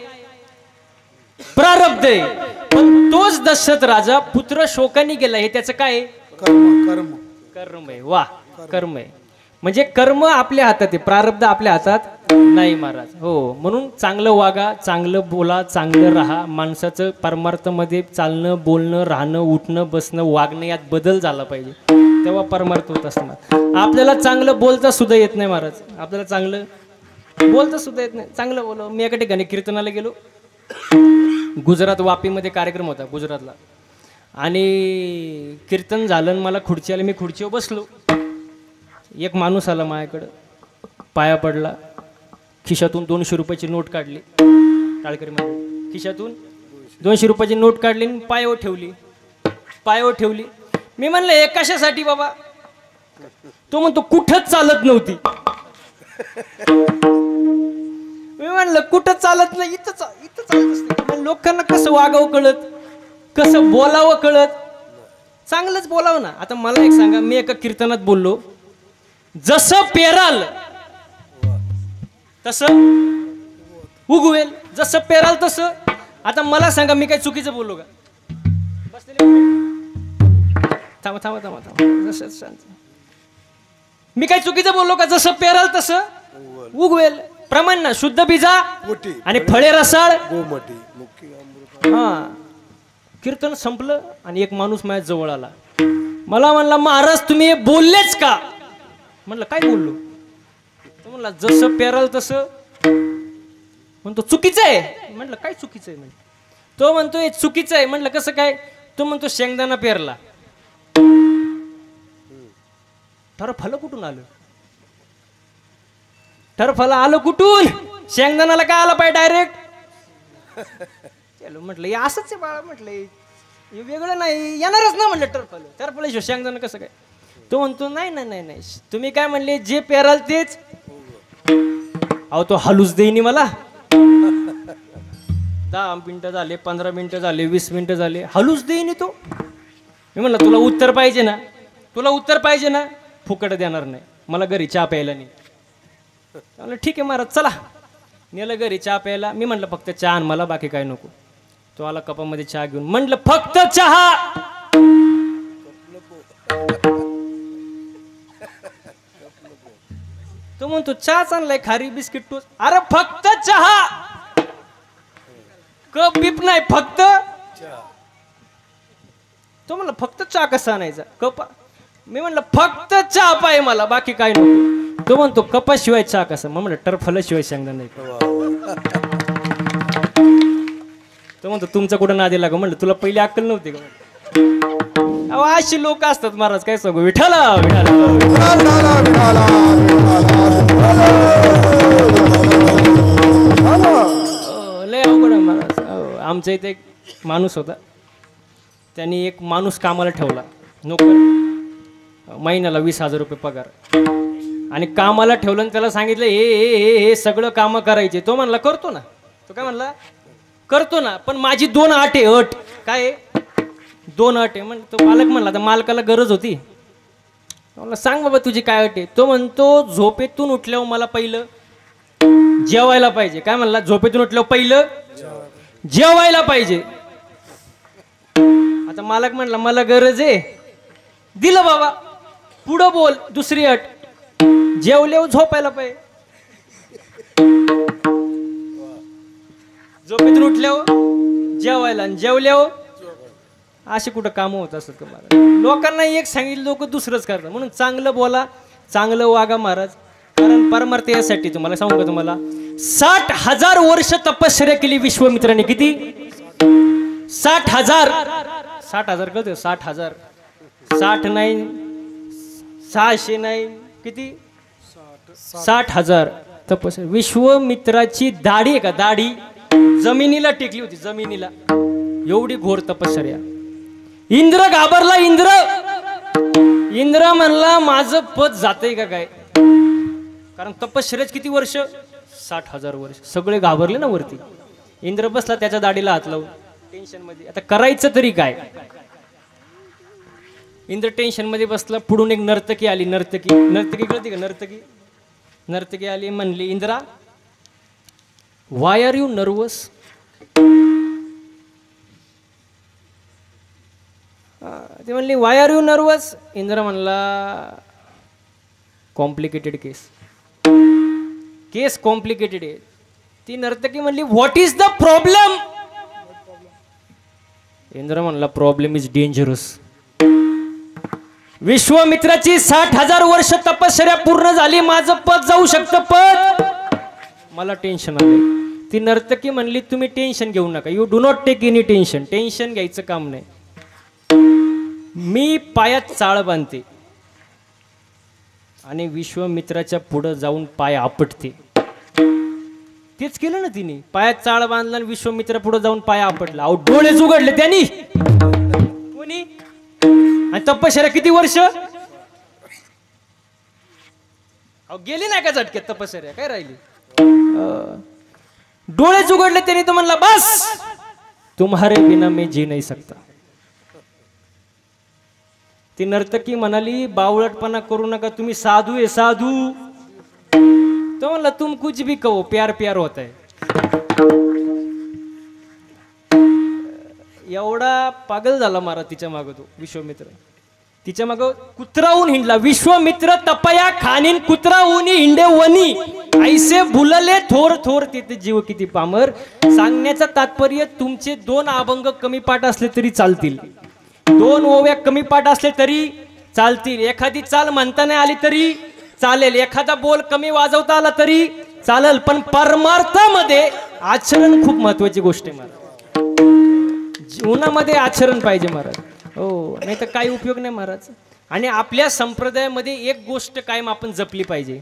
प्रारब्ध आहे. पण तोच दशरथ राजा पुत्र शोकाने गेला हे त्याचं काय आहे? कर्म आहे. वा कर्म आहे. म्हणजे कर्म आपल्या हातात आहे, प्रारब्ध आपल्या हातात नाही महाराज. हो. म्हणून चांगलं वागा, चांगलं बोला, चांगलं राहा. माणसाचं परमार्थामध्ये चालणं, बोलणं, राहणं, उठणं, बसणं, वागणं यात बदल झाला पाहिजे तेव्हा परमार्थ होत असणार. आपल्याला चांगलं बोलता सुद्धा येत नाही महाराज. आपल्याला चांगलं बोलता सुद्धा येत नाही. चांगलं बोल. मी एका ठिकाणी कीर्तनाला गेलो. गुजरात वापीमध्ये कार्यक्रम होता गुजरातला. आणि कीर्तन झालं आणि मला खुर्ची आली, मी खुर्चीवर बसलो. एक माणूस आला माझ्याकडं, पाया पडला, खिशातून 200 रुपयाची नोट काढली. टाळकरी महाराज खिशातून 200 रुपयाची नोट काढली आणि पायावर ठेवली. मी म्हणलं हे कशासाठी बाबा? तो म्हणतो कुठंच चालत नव्हती. मी म्हणलं कुठं चालत नाही, इथं चालत असते. लोकांना कसं वागावं कळत, कसं बोलावं कळत, चांगलंच बोलावं ना. आता मला एक सांगा, मी एका कीर्तनात बोललो, जसं पेराल तसं उगवेल, जसं पेराल तसं. आता मला सांगा, मी काय चुकीचं बोललो का? थांबा शांत. मी काय चुकीचं बोललो का? जसं पेराल तसं उगवेल. प्रमाण ना, शुद्ध बीजा आणि फळे रसाळ. हा, कीर्तन संपलं आणि एक माणूस माझ्या जवळ आला. मला म्हणला, महाराज तुम्ही बोललेच का? म्हणलं काय बोललो? तो म्हणला जसं पेराल तसं. म्हणतो चुकीचं आहे. म्हटलं काय चुकीचं आहे? म्हणजे तो म्हणतो हे चुकीचं आहे. म्हटलं कसं काय? तो म्हणतो शेंगदाणा पेरला. टरफलं कुठून आलं? टरफलं आलं कुठून? शेंगदाणाला काय आलं पाहिजे डायरेक्ट? चलो म्हटलं हे असंच आहे बाळा, म्हटलं हे वेगळं नाही, येणारच ना म्हटलं. टरफलं शेंगदाणा कसं काय? तो म्हणतो नाही, तुम्ही काय म्हणले, जे पेराल तेच. अहो तो हलूच देईनी मला. 10 मिनिटं झाले, 15 मिनिटं झाले, 20 मिनिटं झाले, हलूच देईनी तो. मी म्हणलं तुला उत्तर पाहिजे ना, फुकट देणार नाही. मला घरी चहा प्यायला नाही. म्हणलं ठीक आहे महाराज चला. नेलं घरी चहा प्यायला. मी म्हटलं फक्त चहा आण मला, बाकी काय नको. तो आला कपामध्ये चहा घेऊन. म्हटलं फक्त चहा. तो म्हणतो चहाच आणलाय, खारी बिस्किट टोस्ट. अरे फक्त चहा, कप बिप नाही, फक्त. तो म्हणला फक्त चहा कसा आणायचा? कप. मी म्हणलं फक्त चहा पाहिजे मला, बाकी काय नको. तो म्हणतो कपाशिवाय चहा कसा? मग म्हणलं टरफलाशिवाय शेंगदाणा नाही. तो म्हणतो तुमचा कुठं नादी लागा? म्हणलं तुला पहिली अक्कल नव्हती का? अहो अशी लोक असतात महाराज, काय सांगू. विठाला लय अवघड महाराज. आमच्या इथे एक माणूस होता, त्यांनी एक माणूस कामाला ठेवला, नोकर, महिन्याला 20,000 रुपये पगार. आणि कामाला ठेवलं आणि त्याला सांगितलं हे सगळं कामं करायचे. तो म्हणला करतो ना. तो काय म्हणला? करतो ना, पण माझी 2 अट आहे. अट काय? 2 अट आहे. म्हण तो मालक म्हणला, तर मालकाला गरज होती. म्हणला सांग बाबा तुझी काय अट आहे? तो म्हणतो झोपेतून उठल्यावर मला पहिलं जेवायला पाहिजे. काय म्हणला? झोपेतून उठल्यावर पहिलं जेवायला पाहिजे. आता मालक म्हणला मला गरज आहे, दिलं बाबा. पुढं बोल दुसरी अट, जेवल्यावर झोपायला पाहिजे. झोपेतून उठल्यावर जेवायला आणि जेवल्यावर. अशी कुठं कामं होत असत का महाराज? लोकांना एक सांगितलं लोक दुसरंच करतात. म्हणून चांगलं बोला, चांगलं वागा महाराज. कारण परमार्थ यासाठी तुम्हाला सांगू का, तुम्हाला 60,000 वर्ष तपश्चर्या केली विश्वामित्राने. किती? 60,000. 60,000 कळतं? 60,000. 60 नाही, 600 नाही, किती? 60,000 तपश्चर्या. विश्वामित्राची दाढी आहे का, दाढी जमिनीला टेकली होती, जमिनीला. एवढी घोर तपश्चर्या. इंद्र घाबरला. इंद्र म्हणला माझं पद जातंय का काय? कारण तपश्चर्याच किती वर्ष? 60,000 वर्ष. सगळे घाबरले ना वरती. इंद्र बसला त्याच्या दाढीला हात लावून टेन्शन मध्ये. आता करायचं तरी काय? इंद्र टेन्शन मध्ये बसला. पुढून एक नर्तकी आली. नर्तकी कळते का? नर्तकी आली. म्हणली Indra why are you nervous? ते म्हणली why are you nervous? Indra म्हणला कॉम्प्लिकेटेड केस कॉम्प्लिकेटेड आहे. ती नर्तकी म्हणली what is the problem? Indra म्हणला प्रॉब्लेम इज डेंजरस. विश्वामित्राची 60,000 वर्ष तपश्चर्या पूर्ण झाली. माझं पद जाऊ शकतं, पद. मला टेन्शन आले. ती नर्तकी म्हणली तुम्ही टेन्शन घेऊ नका. You do not take any tension. Tension घ्यायचं काम नाही. मी पायात चाळ बांधते आणि विश्वामित्राच्या पुढं जाऊन पाय आपटते. तेच केलं ना तिने, पायात चाळ बांधला आणि विश्वामित्रा पुढे जाऊन पाय आपटला. अहो डोळेच उघडले त्यांनी. कोणी? आणि तपश्चर्या किती वर्ष? अहो गेली नाही का झटक्यात तपश्चर्या, काय राहिली? डोळेच उघडले त्यांनी तर म्हणला बस, तुम्हारे बिना मैं जी नहीं सकता. ती नर्तकी म्हणाली बावळटपणा करू नका, तुम्ही साधू आहे साधू. तो म्हणला तुम कुछ भी कहो, प्यार प्यार होता है. एवढा पागल झाला महाराज तिच्या माग तो विश्वामित्र. तिच्या माग कुत्राहून हिंडला. विश्वामित्र तपया खानीन कुत्राहून हिंडे वनी, ऐसे भुलले थोर थोर तिथे जीव किती पामर. सांगण्याचं तात्पर्य तुमचे 2 अभंग कमी पाठ असले तरी चालतील, 2 ओव्या कमी पाठ असले तरी चालतील, एखादी चाल म्हणता नाही आली तरी चालेल, एखादा बोल कमी वाजवता आला तरी चालेल, पण परमार्थामध्ये आचरण खूप महत्वाची गोष्ट आहे महाराज. जीवनामध्ये आचरण पाहिजे महाराज. हो, नाही तर काही उपयोग नाही महाराज. आणि आपल्या संप्रदायामध्ये एक गोष्ट कायम आपण जपली पाहिजे.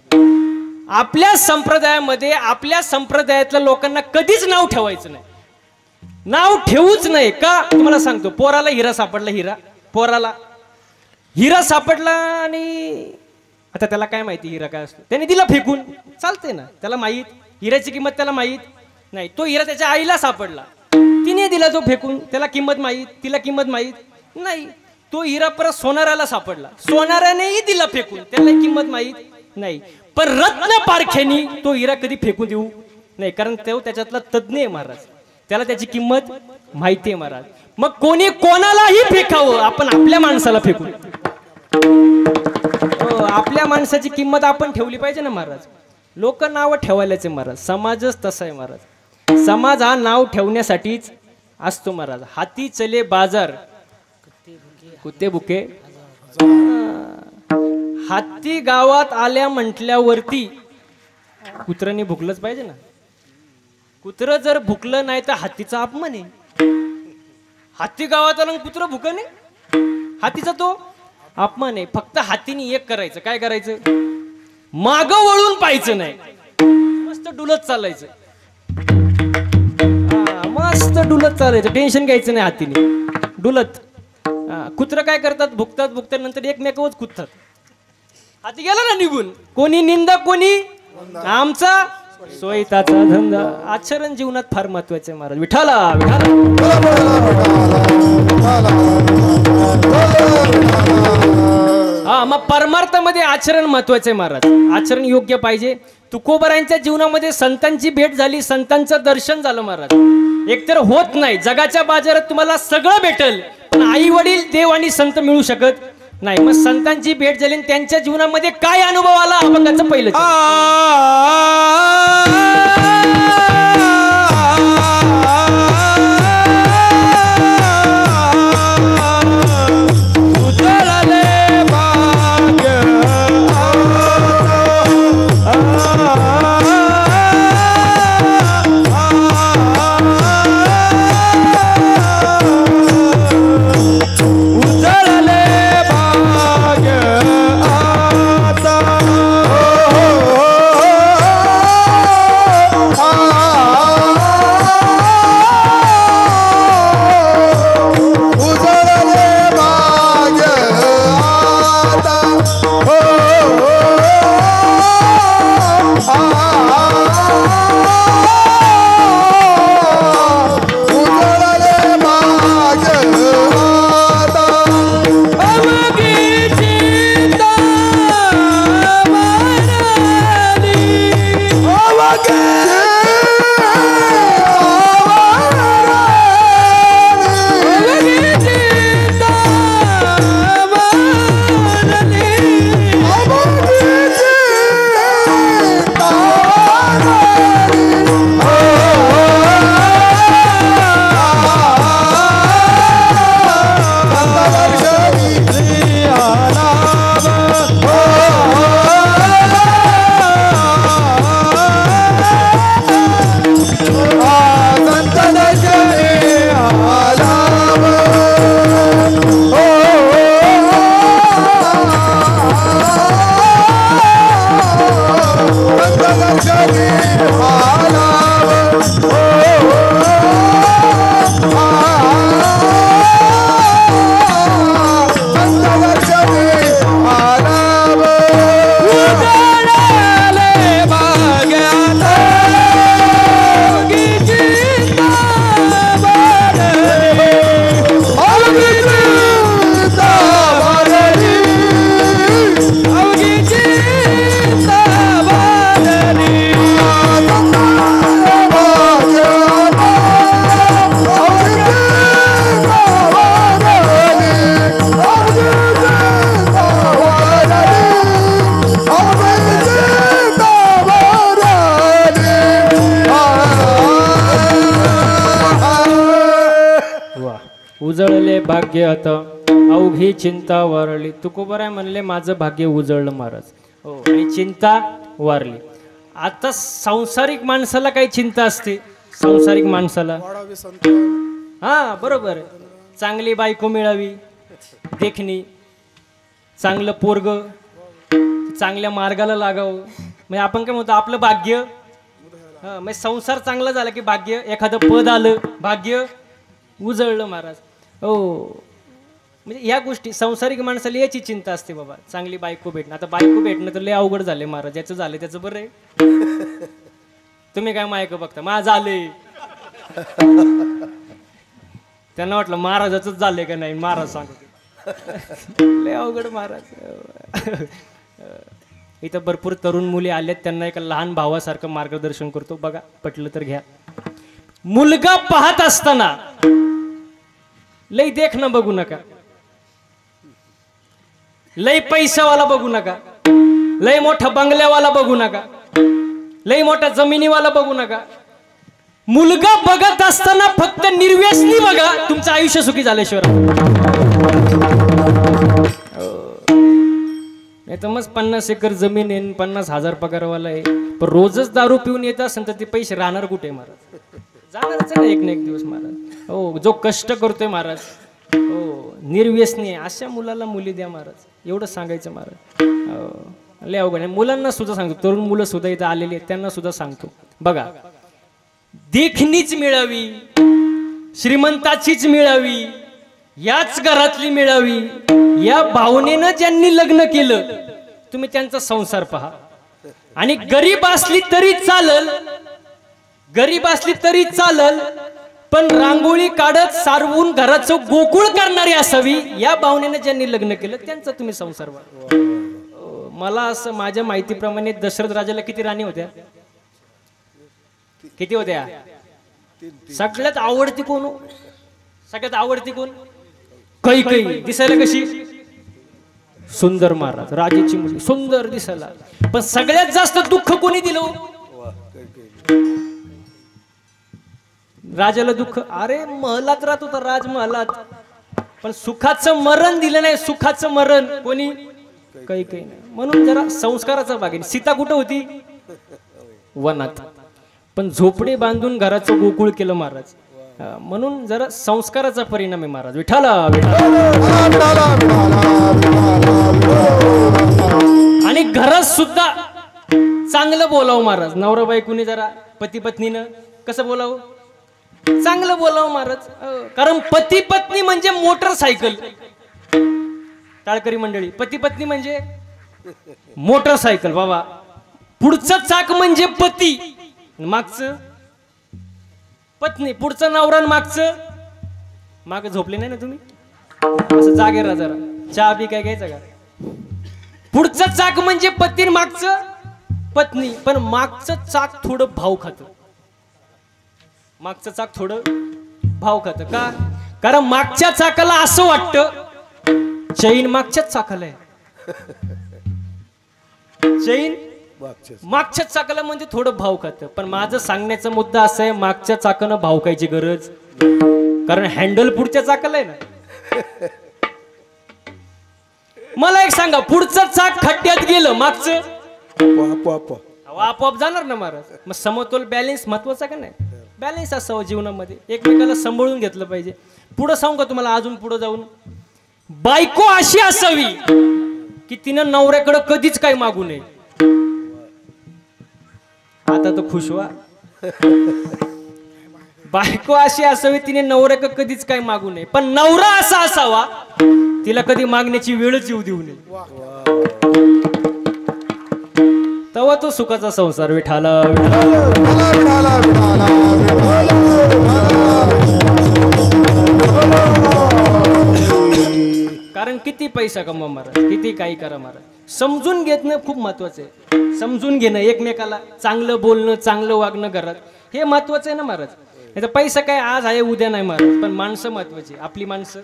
आपल्या संप्रदायामध्ये आपल्या संप्रदायातल्या लोकांना कधीच नाव ठेवायचं नाही, नाव ठेवूच नाही. का तुम्हाला सांगतो, पोराला हिरा सापडला, पोराला हिरा सापडला आणि आता त्याला काय माहिती हिरा काय असतो, त्याने दिला फेकून, चालते ना, त्याला माहीत हिऱ्याची किंमत त्याला माहीत नाही. तो हिरा त्याच्या आईला सापडला, तिने दिला तो फेकून, त्याला किंमत माहीत, तिला किंमत माहीत नाही. तो हिरा परत सोनाराला सापडला, सोनारानेही दिला फेकून, त्याला किंमत माहीत नाही. पण रत्न पारख्यानी तो हिरा कधी फेकून देऊ नाही, कारण तो त्याच्यातला तज्ञ आहे महाराज, त्याला त्याची किंमत माहिती आहे महाराज. मग कोणी कोणालाही फेकावं, आपण आपल्या माणसाला फेकू. आपल्या माणसाची किंमत आपण ठेवली पाहिजे ना महाराज. लोक नाव ठेवायलाच आहे महाराज, समाजच तसा आहे महाराज. समाज हा नाव ठेवण्यासाठीच असतो महाराज. हाती चले बाजार कुत्ते बुके. हाती गावात आल्या म्हटल्यावरती कुत्र्याने भुकलंच पाहिजे ना. कुत्र जर भुकलं नाही तर हातीचा अपमान आहे. हाती गावात आलं कुत्र भुक नाही, हातीचा तो अपमान आहे. फक्त हातीने एक करायचं, काय करायचं, माग वळून पाहायचं नाही, मस्त डुलत चालायचं. मस्त डुलत चालायचं, टेन्शन घ्यायचं नाही, हातीने डुलत. कुत्र काय करतात, भुकतात, भुकतात नंतर एकमेकावच कुदतात. हाती गेला ना निघून, कोणी निंदा कोणी आमचा सोयीताचा धंदा. आचरण जीवनात फार महत्वाचे आहे महाराज. विठाला हा, मग परमार्थामध्ये आचरण महत्वाचे आहे महाराज. आचरण योग्य पाहिजे. तुकोबरायांच्या जीवनामध्ये संतांची भेट झाली, संतांचं दर्शन झालं महाराज. एकतर होत नाही, जगाच्या बाजारात तुम्हाला सगळं भेटल, पण आई वडील देव आणि संत मिळू शकत नाही. मग संतांची भेट झाली, त्यांच्या जीवनामध्ये काय अनुभव आला, अभंगाचं पहिलं. भाग्य आता अवघी चिंता वारली. तुकोबराय म्हणले माझं भाग्य उजळलं महाराज. हो, आणि चिंता वारली. आता सांसारिक माणसाला काही चिंता असते, सांसारिक माणसाला. वाढावे संत. हा बरोबर, चांगली बायको मिळावी, देखणी, चांगलं पोरग, चांगल्या मार्गाला लागावं. म्हणजे आपण काय म्हणतो आपलं भाग्य. हा, म्हणजे संसार चांगला झाला की भाग्य, एखादं पद आलं भाग्य उजळलं महाराज. हो, म्हणजे या गोष्टी सांसारिक माणसाला याची चिंता असते बाबा, चांगली बायको भेटणं. आता बायको भेटणं तर लय अवघड झाले महाराज. याचं झालं त्याचं बरं आहे. तुम्ही काय मायक बघता, माझं झाले. त्यांना वाटलं महाराजाचंच झालंय का नाही, महाराज सांगतो लय अवघड महाराज. इथं भरपूर तरुण मुली आल्यात, त्यांना एका लहान भावासारखं मार्गदर्शन करतो. बघा, पटलं तर घ्या. मुलगा पाहत असताना लय देखणं बघू नका, लय पैशावाला बघू नका, लय मोठा बंगल्यावाला बघू नका, लय मोठा जमिनीवाला बघू नका. मुलगा बघत असताना फक्त निर्व्यसनी बघा, तुमचं आयुष्य सुखी झाल्याशिवाय. नाही तर मग 50 एकर जमीन आहे, 50,000 पगारवाला आहे, पण रोजच दारू पिऊन येत असेल तर ते पैसे राहणार कुठे महाराज? जाणारच ना एक ना एक दिवस महाराज. हो, जो कष्ट करतोय महाराज, हो, निर्व्यसनी आहे, अशा मुलाला मुली द्या महाराज. एवढं सांगायचं महाराज. हो, लय अवघड आहे. मुलांना सुद्धा सांगतो, तरुण मुलं सुद्धा इथं आलेली आहेत, त्यांना सुद्धा सांगतो बघा, देखणीच मिळावी, श्रीमंताचीच मिळावी, याच घरातली मिळावी, या भावनेनं ज्यांनी लग्न केलं तुम्ही त्यांचा संसार पहा. आणि गरीब असली तरी चालल, गरीब असली तरी चालल, पण रांगोळी काढत सारवून घराचं गोकुळ करणारी असावी, या भावनेनं ज्यांनी लग्न केलं त्यांचा तुम्ही संसार पहा. मला असं माझ्या माहितीप्रमाणे दशरथ राजाला किती राणी होत्या? किती होत्या? सगळ्यात आवडती कोण? सगळ्यात आवडती कोण? कैकेयी. दिसायला कशी सुंदर महाराज, राजाची मुलगी सुंदर दिसायला. पण सगळ्यात जास्त दुःख कोणी दिलं? राजाला दुःख, अरे महलात राहत होता, राजमहलात, पण सुखाचं मरण दिलं नाही. सुखाचं मरण कोणी? कैकेयी. म्हणून जरा संस्काराचा भाग आहे. सीता कुठं होती? वनात, पण झोपडे बांधून घराचं गोकुळ केलं महाराज. म्हणून जरा संस्काराचा परिणाम आहे महाराज. विठाला आणि घरात सुद्धा चांगलं बोलावं महाराज. नवरा बायकोनी जरा पती पत्नीनं कसं बोलावं? चांगलं बोलावं महाराज. कारण पती पत्नी म्हणजे मोटरसायकल. टाळकरी मंडळी, पती पत्नी म्हणजे मोटरसायकल बाबा. पुढचं चाक म्हणजे पती, मागचं पत्नी. पुढचं नवरा, मागचं. माग झोपले नाही ना तुम्ही? असं जागे राहा जरा, चहा बी काय घ्यायचं का? पुढचं चाक म्हणजे पती, मागचं पत्नी. पण मागचं चाक थोडं भाव खातं. मागचं चाक थोडं भाव खातं का? कारण मागच्या चाकाला असं वाटतं चैन मागच्याच चाकाला आहे. चैन मागच्या चाकाला म्हणजे थोडं भाव खातं. पण माझं सांगण्याचा मुद्दा असा आहे, मागच्या चाकानं भाव खायची गरज, कारण हँडल पुढच्या चाकाला आहे ना. मला एक सांगा, पुढचं चाक खड्ड्यात गेलं, मागचं आपोआप जाणार ना महाराज. मग समतोल बॅलेन्स महत्वाचा का नाही? बॅलेन्स असावं जीवनामध्ये, एकमेकाला सांभाळून घेतलं पाहिजे. पुढं सांगू का तुम्हाला? अजून पुढं जाऊन, बायको अशी असावी की तिनं नवऱ्याकडे कधीच काही मागू नये. आता तो खुश व्हा. बायको अशी असावी तिने नवऱ्याकडे कधीच काही मागू नये, पण नवरा असा असावा तिला कधी मागण्याची वेळच येऊ देऊ नये. तेव्हा तो सुखाचा संसार. विठाला कारण किती पैसा कमवा महाराज, किती काही करा महाराज, समजून घेणं खूप महत्वाचं आहे. समजून घेणं, एकमेकाला चांगलं बोलणं, चांगलं वागणं घरात, हे महत्वाचं आहे ना महाराज. नाही तर पैसा काय आज आहे उद्या नाही महाराज, पण माणसं महत्वाची, आपली माणसं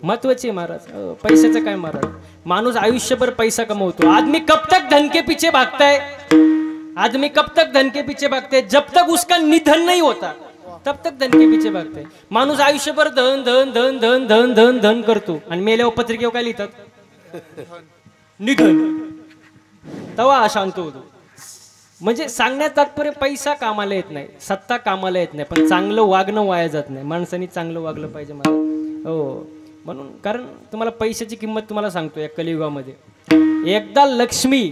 महत्वाची आहे महाराज. पैशाचं काय महाराज? माणूस आयुष्यभर पैसा कमवतो. आदमी कब तक धन के पीछे भागता है, आदमी कब तक धन के पीछे भागते हैं, जब तक उसका निधन नहीं होता. तब तक धन के पीछे भागते. माणूस आयुष्यभर धन धन धन धन धन धन धन करतो आणि मेल्यावर पत्रिकेवर काय लिहितात? निधन. तेव्हा हा शांत होतो. म्हणजे सांगण्यात तात्पर्य पैसा कामाला येत नाही, सत्ता कामाला येत नाही, पण चांगलं वागणं वाया जात नाही. माणसाने चांगलं वागलं पाहिजे मला. हो, म्हणून कारण तुम्हाला पैशाची किंमत तुम्हाला सांगतो या कलियुगामध्ये. एकदा लक्ष्मी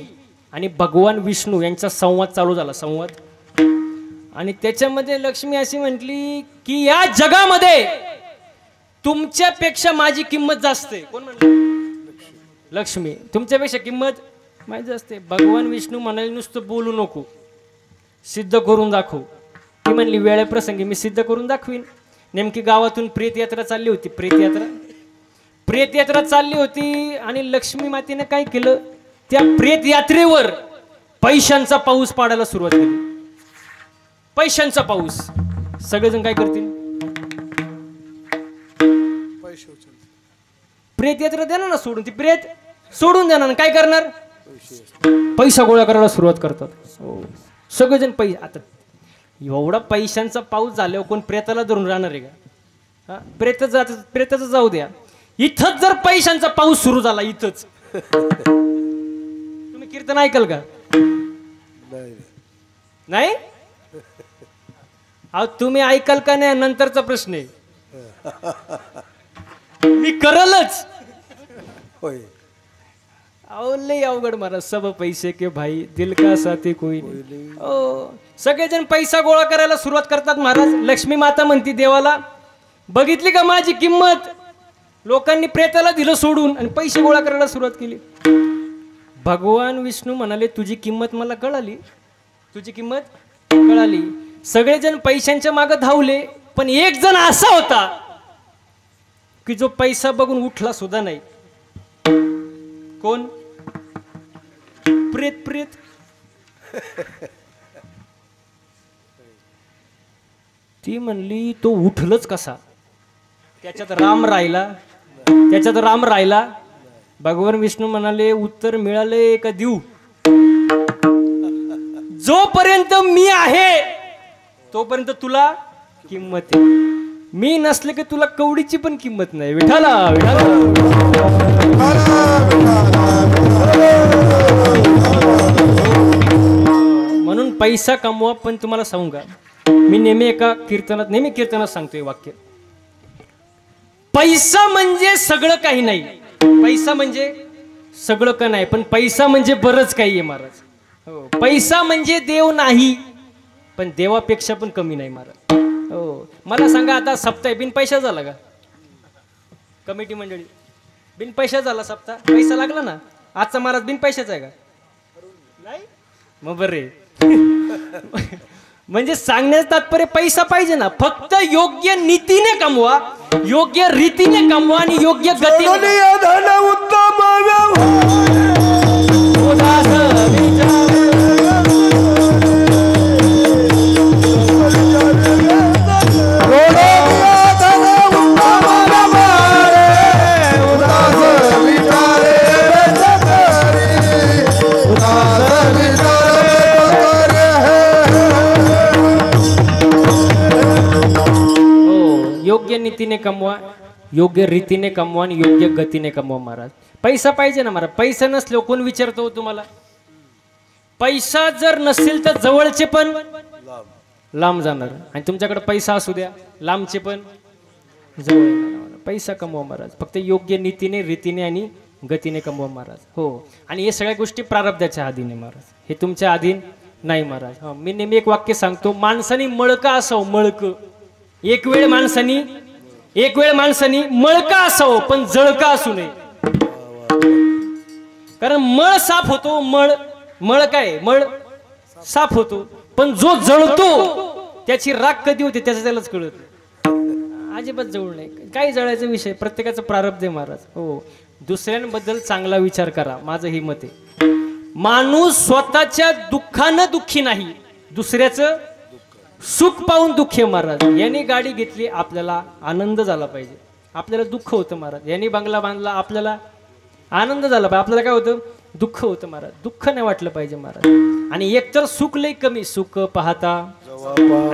आणि भगवान विष्णू यांचा संवाद चालू झाला, संवाद. आणि त्याच्यामध्ये लक्ष्मी अशी म्हटली की या जगामध्ये तुमच्यापेक्षा माझी किंमत जास्त आहे. कोण म्हणलं? लक्ष्मी. तुमच्यापेक्षा किंमत माझी जास्त आहे. भगवान विष्णू म्हणाले नुसतं बोलू नको, सिद्ध करून दाखव. ती म्हणली वेळेप्रसंगी मी सिद्ध करून दाखवीन. नेमकी गावातून प्रेत यात्रा चालली होती. प्रेत यात्रा चालली होती आणि लक्ष्मी मातेने काय केलं, त्या प्रेत यात्रेवर पैशांचा पाऊस पाडायला सुरुवात केली. पैशांचा पाऊस. सगळेजण काय करतील? प्रेत यात्रा देणार ना सोडून, ती प्रेत सोडून देणार. काय करणार? पैसा गोळा करायला सुरुवात करतात. सगळेजण पैसे. आता एवढा पैशांचा पाऊस झाल्यावर कोण प्रेताला धरून राहणार आहे का? हा, प्रेताचं जाऊ द्या. इथंच जर पैशांचा पाऊस सुरू झाला, इथंच तुम्ही कीर्तन ऐकाल का? नाही. अहो तुम्ही ऐकाल का नाही नंतरचा प्रश्न आहे. मी करलच. अहो लय अवघड महाराज. सब पैसे के भाई, दिल का साथी कोई नहीं. सगळेजण पैसा गोळा करायला सुरुवात करतात महाराज. लक्ष्मी माता म्हणती देवाला, बघितली का माझी किंमत? लोकांनी प्रेताला दिलं सोडून आणि पैसे गोळा करायला सुरुवात केली. भगवान विष्णू म्हणाले तुझी किंमत मला कळाली, तुझी किंमत कळाली. सगळेजण पैशांच्या मागे धावले, पण एक जण असा होता की जो पैसा बघून उठला सुद्धा नाही. कोण? प्रेत. ती म्हणली तो उठलच कसा? त्याच्यात राम राहिला. भगवान विष्णू म्हणाले उत्तर मिळाले का देऊ? जोपर्यंत मी आहे तोपर्यंत तुला किंमत आहे. मी नसले की तुला कवडीची पण किंमत नाही. विठाला म्हणून पैसा कमवा. पण तुम्हाला सांगू का, मी नेहमी कीर्तनात सांगतोय वाक्य, पैसा म्हणजे सगळं काही नाही. पैसा म्हणजे सगळं का नाही, पण पैसा म्हणजे बरंच काही आहे महाराज. हो, पैसा म्हणजे देव नाही, पण देवापेक्षा पण कमी नाही महाराज. हो, मला सांगा आता सप्ताह बिन पैसा झाला का? कमिटी मंडळी बिन पैसा झाला सप्ताह? पैसा लागला ना. आजचा महाराज बिन पैशाचा आहे का? नाही. मग बरे. म्हणजे सांगण्याचं तात्पर्य पैसा पाहिजे ना, फक्त योग्य नीतीने कमवा, योग्य रीतीने कमवा आणि योग्य गतीने. योग्य नीतीने कमवा, योग्य रीतीने कमवा आणि योग्य गतीने कमवा महाराज. पैसा पाहिजे ना महाराज. पैसा नसलो कोण विचारतो तुम्हाला? पैसा जर नसेल तर जवळचे पण लांब जाणार, आणि तुमच्याकडे पैसा असू द्या लांबचे पण जवळ येणार. पैसा कमवा महाराज, फक्त योग्य नीतीने रीतीने आणि गतीने कमवा महाराज. हो, आणि हे सगळ्या गोष्टी प्रारब्धाच्या अधीन आहे महाराज, हे तुमच्या अधीन नाही महाराज. मी नेहमी एक वाक्य सांगतो, माणसानी मळका असावं, मळक. एक वेळ माणसानी मळका असावं पण जळका असू नये. कारण मळ साफ होतो, मळ काय, मळ साफ होतो, पण जो जळतो त्याची राख कधी होते त्याचं त्यालाच कळत. अजिबात जळू नाही. काय जळायचा विषय, प्रत्येकाचं प्रारब्ध आहे महाराज. हो, दुसऱ्यांबद्दल चांगला विचार करा, माझं ही मत आहे. माणूस स्वतःच्या दुःखानं दुःखी नाही, दुसऱ्याचं सुख पाहून दुःखी आहे महाराज. यांनी गाडी घेतली आपल्याला आनंद झाला पाहिजे, आपल्याला दुःख होतं महाराज. यांनी बंगला बांधला आपल्याला आनंद झाला पाहिजे, आपल्याला काय होतं, दुःख होतं महाराज. दुःख नाही वाटलं पाहिजे महाराज. आणि एकतर सुख लई कमी, सुख पाहता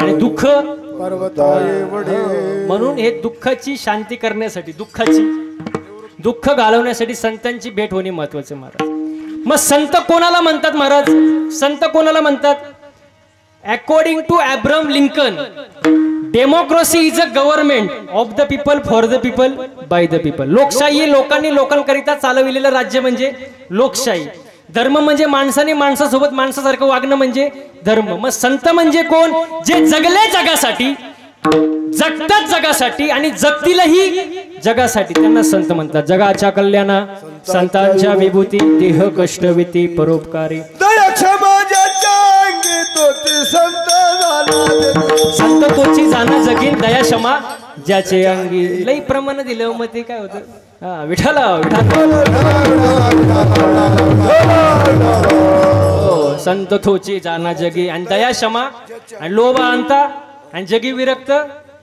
आणि दुःख पर्वताये वडे. म्हणून हे दुःखाची शांती करण्यासाठी दुःख घालवण्यासाठी संतांची भेट होणे महत्वाचे महाराज. मग संत कोणाला म्हणतात महाराज? संत कोणाला म्हणतात? According to Abraham Lincoln, democracy is a government of the people, for the people, by the people. लोकशाही हे लोकांनी लोकांकरिता चालविलेलं राज्य म्हणजे लोकशाही. धर्म म्हणजे माणसाने माणसासोबत माणसासारखं वागणं म्हणजे धर्म. मग संत म्हणजे कोण? जे जगले जगासाठी, जगतात जगासाठी आणि जगतीलही जगासाठी, त्यांना संत म्हणतात. जगाच्या कल्याणा संतांच्या विभूती, देह कष्टविती परोपकारी. दया क्षमा ज्याच्या अंगी तोची संत झाला. संत तोची जाणं जगीन, दया क्षमा ज्याचे अंगी. लई प्रमाण दिलं मग ते काय होतं? हा विठाला हो, संत तोची जाणं जगी आणि दया क्षमा आणि लोभ आणता आणि जगी विरक्त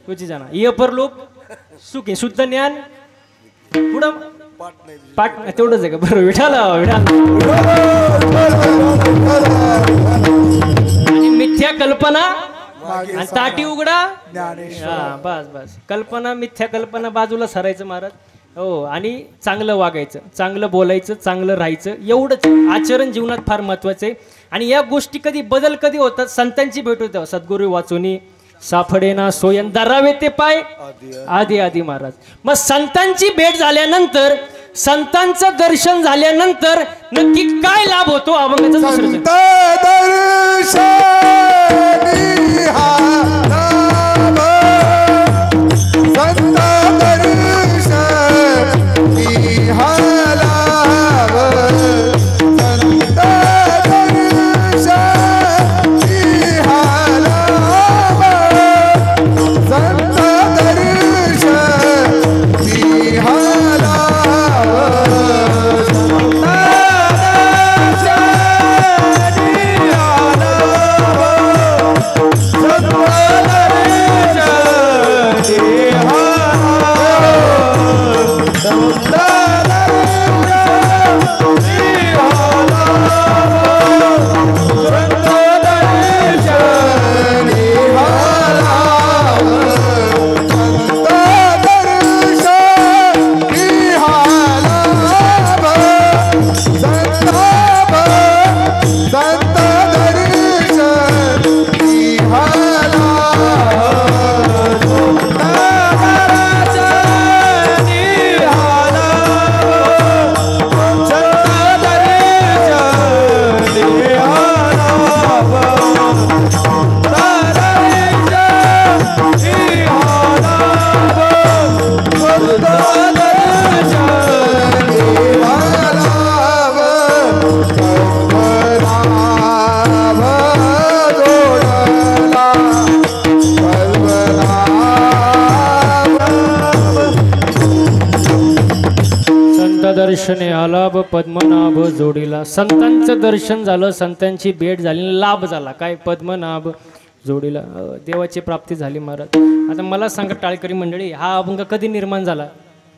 तुझी जाणं. ये परलोक सुखी शुद्ध ज्ञान पुढं पाठ तेवढंच आहे का? बरं विठाला आणि मिथ्या कल्पना आणि ताटी उघडा. हा बस बस, कल्पना मिथ्या कल्पना बाजूला सरायचं महाराज. हो, आणि चांगलं वागायचं, चांगलं बोलायचं, चांगलं राहायचं, एवढंच आचरण जीवनात फार महत्वाचं आहे. आणि या गोष्टी बदल कधी होतात? संतांची भेट होते. सद्गुरू वाचुनी साफडे ना सोयन, दरावे ते पाय आधी आधी महाराज. मग संतांची भेट झाल्यानंतर, संतांचं दर्शन झाल्यानंतर नक्की काय लाभ होतो? अभंगाचं दुसरं दर्शने आलाभ पद्मनाभ जोडीला. संतांचं दर्शन झालं, संतांची भेट झाली, लाभ झाला. काय? पद्मनाभ जोडीला, देवाची प्राप्ती झाली महाराज. आता मला सांगा टाळकरी मंडळी, हा अभंग कधी निर्माण झाला?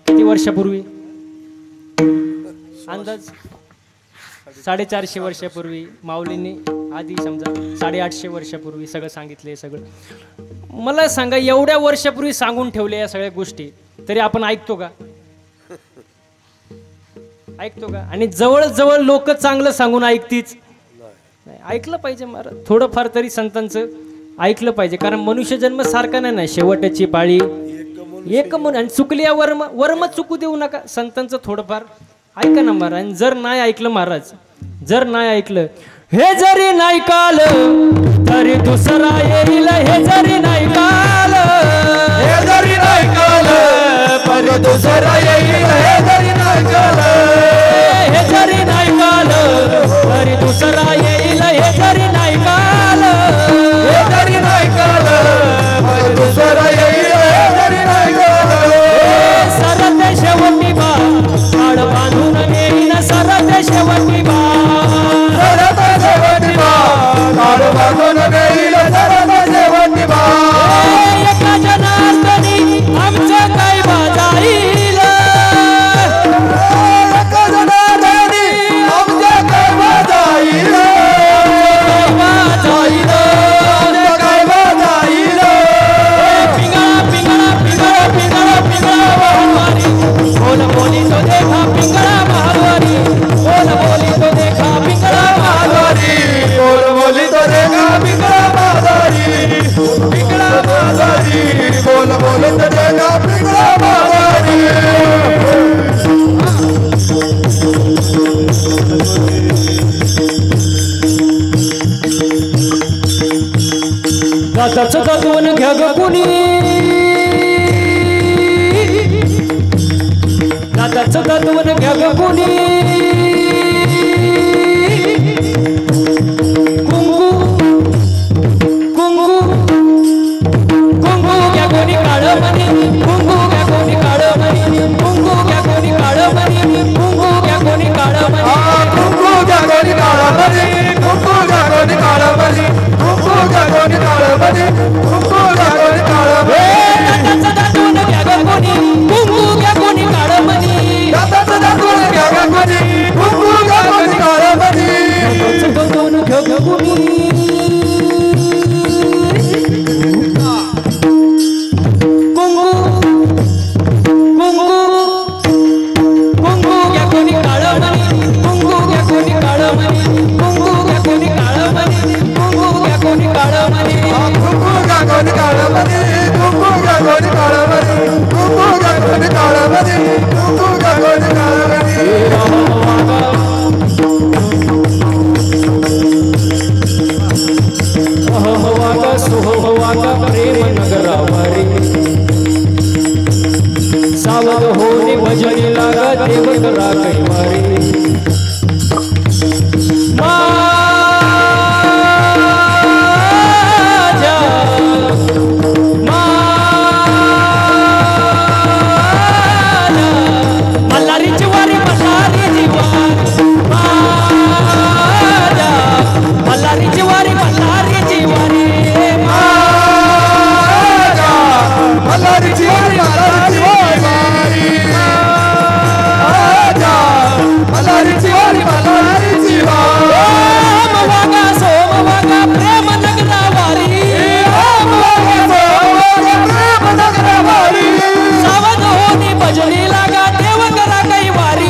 किती वर्षापूर्वी? अंदाज 450 वर्षापूर्वी. माऊलींनी आधी समजा 850 वर्षापूर्वी सगळं सांगितले. सगळं मला सांगा, एवढ्या वर्षापूर्वी सांगून ठेवले या सगळ्या गोष्टी, तरी आपण ऐकतो का? ऐकतो का? आणि जवळ जवळ लोक चांगलं सांगून ऐकतीच. ऐकलं पाहिजे महाराज, थोडंफार तरी संतांचं ऐकलं पाहिजे. कारण मनुष्य जन्म सारखा नाही ना, शेवटची पाळी एक म्हणून. आणि चुकली या वर्म चुकू देऊ नका. संतांचं थोडंफार ऐका ना महाराज. आणि जर नाही ऐकलं महाराज, जर नाही ऐकलं, हे जरी नाही काल तरी दुसरा येईल. हे जरी नाही काल, हे जरी नाही काल पर दुसरा येईल. हे जरी नाही काल, हे जरी नाही काल तरी दुसरा येईल. हे जरी नाही काल, हे जरी नाही काल पर दुसरा येईल. हे जरी नाही काल, सरते शेवटी बा आड बांधून येईन. सरते शेवटी बा, सरते शेवटी बा आड बांधून येईल. सरते शेवटी बा, एका जनार्दनी आमचं काय बाजाईल. दादाचं दादवण घ्या ग कुणी दादाचं दादवण घ्या ग कुणी कुंकू कुंकू कुंकू घ्या कोणी काळं मनी कुंकू घ्या कोणी काळं मनी कुंकू घ्या कोणी काळं मनी कुंकू घ्या कोणी काळं मनी कुंकू घ्या कोणी काळं मनी कुंकू घ्या कोणी काळं मनी कुंकू घ्या कोणी काळं मनी कुंकू घ्या कोणी काळं मनी दादाचं दादवण घ्या ग कोणी कुंकू घ्या कोणी काळं मनी दादाचं दादवण घ्या ग कोणी कुंकू घ्या कोणी काळं मनी दादाचं दादवण घ्या ग कोणी प्रेम नगरावारी सावध होणे भजनी लागा देव करा कैवारी मल्हारीची वारी मल्हारी जीवारी मल्हारीची वारी मल्हारीची वारी मल्हारीची वारी मल्हारीची वारी मल्हारीची वारी मल्हारीची वारी वागा सोम वागा प्रेम नगरावारी प्रेम नगरावारी सावध होणे भजनी लागा देव करा कैवारी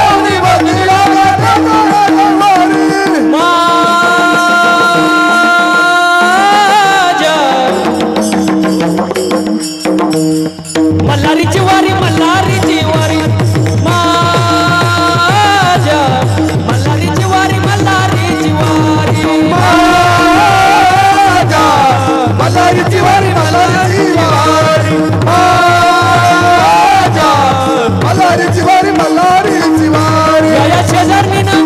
सावधानी भजनी लागा देव करा कैवारी मल्हारीची वारी मल्हारीची वारी माझ्या मल्हारीची वारी मल्हारीची वारी मल्हारीची वारी मल्हारीची वारी मल्हारीची वारी मल्हारीची वारी या शेजारणीनं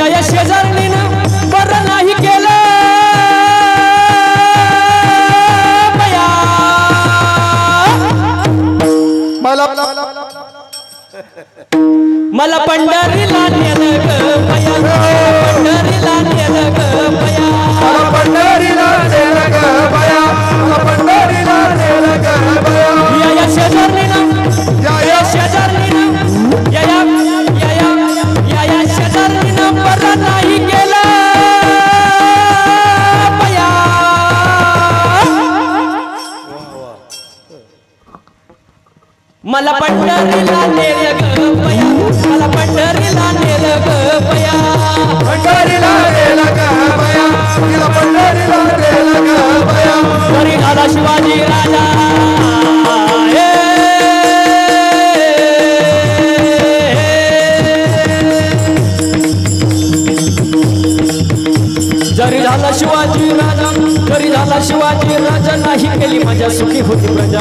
या शेजारणीनं बरं नाही केलं मला पंढरीला नेलं ग पया पंढरीला नेलं ग पया पंढरीला नेलं ग बया पंढरीला नेलं ग बया या शेजारणीनं या शेजारणीनं या शेजारणीनं बरं नाही केलं पया मला पंढरीला नेलं ग पया मला पंढरीला नेलं ग पया पंढरीला नेलं ग बया तिला पंढरीला नेलं ग बया वरी दादा शिवाजी राजा जरी झाला शिवाजी राजा जरी झाला शिवाजी राजा नाही केली माझ्या सुखी होती प्रजा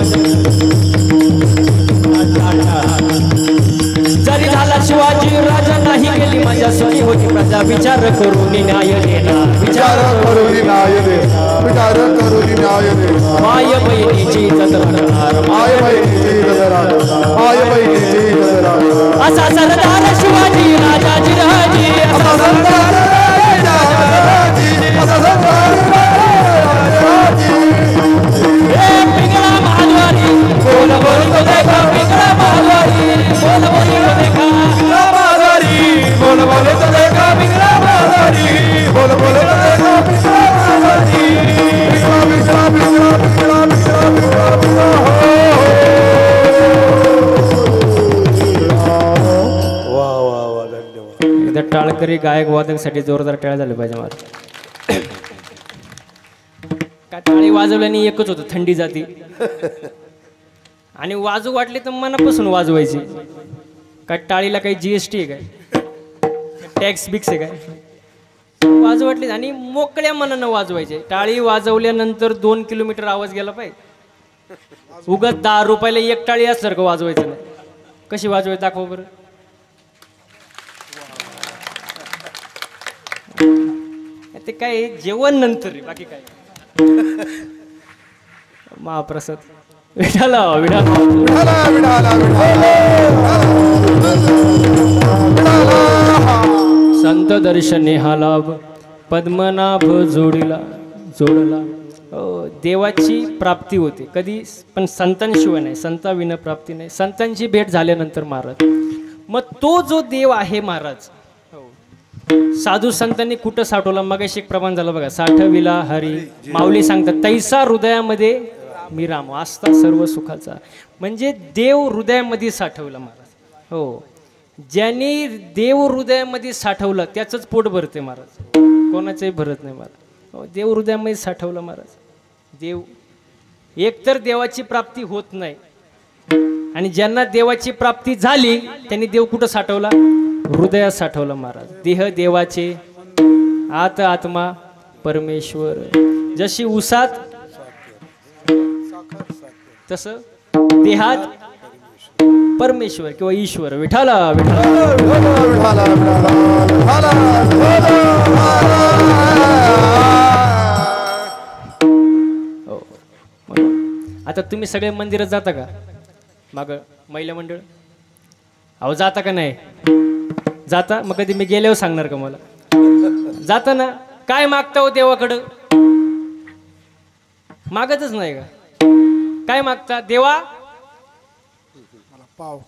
जरी झाला शिवाजी राजा नाही केली माझ्या सुखी होती प्रजा विचार करून न्याय देणार विचार करून न्याय दे विचार करून न्याय दे माय बहिणीची इज्जत राखणार माय बहिणीची इज्जत राखणार माय बहिणीची इज्जत राखणार असा सरदार शिवाजी राजाजी राजी असा सरदार राजाजी असा सरदार राजाजी पिंगळा महाद्वारी बोल बोल तो देखा पिंगळा महाद्वारी बोल बोल तो देखा महाद्वारी बोल बोल तो देखा पिंगळा महाद्वारी बोल बोल तो देखा पिंगळा महाद्वारी पिंगळा पिंगळा पिंगळा पिंगळा पिंगळा पिंगळा वा वा वा धन्यवाद एकदा टाळकरी गायक वादकसाठी जोरदार टाळ्या झाले पाहिजे मला काय टाळी वाजवल्याने एकच होतं थंडी जाती आणि वाजू वाटले तर मनापासून वाजवायची काय टाळीला काही जीएसटी आहे काय टॅक्स बिक्स आहे काय वाजवटली आणि मोकळ्या मनानं वाजवायचे. टाळी वाजवल्यानंतर 2 किलोमीटर आवाज गेला पाहिजे. उगत 10 रुपयाला एक टाळी असल्यासारखं वाजवायचं नाही. कशी वाजवायची दाखव बरं. ते काय जेवण नंतर रे, बाकी काय. महाप्रसाद विठाला विठाला विठाला विठाला संत दर्शने हा लाभ पद्मनाभ जोडीला जोडला. देवाची प्राप्ती होते कधी पण संतांशिवाय नाही. संताविना प्राप्ती नाही. संतांची भेट झाल्यानंतर महाराज मग तो जो देव आहे महाराज साधू संतांनी कुठं साठवला. मग एक प्रमाण झालं बघा. साठविला हरी माऊली सांगतात तैसा हृदयामध्ये मी राम असता सर्व सुखाचा. म्हणजे देव हृदयामध्ये साठवला महाराज. हो, ज्यांनी देव हृदयामध्ये साठवलं त्याचंच पोट भरते महाराज. कोणाचंही भरत नाही महाराज. हो, देव हृदयामध्ये साठवलं महाराज. देव एकतर देवाची प्राप्ती होत नाही आणि ज्यांना देवाची प्राप्ती झाली त्यांनी देव कुठं साठवला. हृदयात साठवलं महाराज. देह देवाचे आत आत्मा परमेश्वर. जशी उसात तसं देहात परमेश्वर किंवा ईश्वर. विठाला विठाला. आता तुम्ही सगळे मंदिरात जाता का. माग महिला मंडळ अहो जाता का नाही. जाता. मग कधी मी गेल्यावर सांगणार का मला. जाता ना. काय मागता हो देवाकडं. मागतच नाही का. काय मागता देवा. पाव.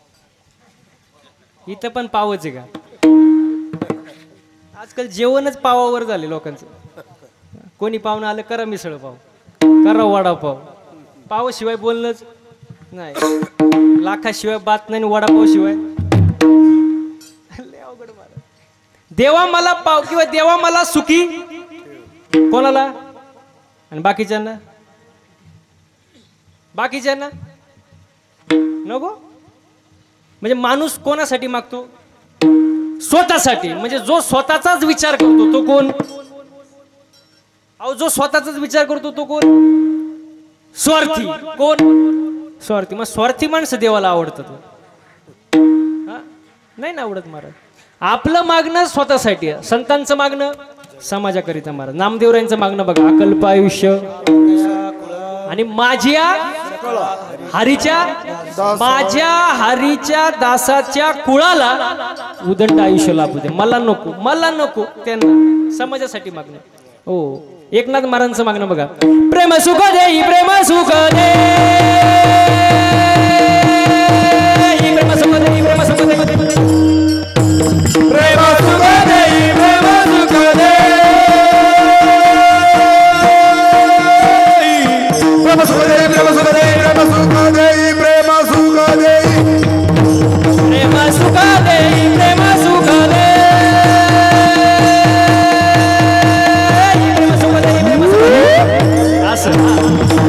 इथं पण पावच आहे का. आजकाल जेवणच पावावर झाले लोकांचं. कोणी पाहुणं आलं करा मिसळ पाव करा वडापाव. पाव शिवाय बोलणंच नाही. लाखाशिवाय बात नाही. वडापाव शिवाय देवा मला पाव किंवा देवा मला सुखी कोणाला आणि बाकीच्यांना नको. म्हणजे माणूस कोणासाठी मागतो. स्वतःसाठी. म्हणजे जो स्वतःचाच विचार करतो तो कोण. अहो जो स्वतःचाच विचार करतो तो कोण. स्वार्थी. कोण स्वार्थी. मग स्वार्थी माणसं देवाला आवडतात. नाही ना आवडत महाराज. आपलं मागणं स्वतःसाठी. संतांचं मागणं समाजाकरिता महाराज. नामदेवरायांचं मागणं बघा. अकल्प आयुष्य आणि माझ्या हरीच्या दासाच्या कुळाला उदंड आयुष्य लाभू दे. मला नको त्यांना समाजासाठी मागणं. हो, एकनाथ महाराजांचं मागणं बघा. प्रेम सुख देई प्रेम सुख दे. प्रेम सुख देई प्रेम सुख दे. प्रेम सुख देई प्रेम सुख दे. प्रेम सुख देई प्रेम सुख देई प्रेम सुख देई प्रेम सुख देई प्रेम सुख देई प्रेम सुख दे. प्रेम सुख देई प्रेम सुख दे. असं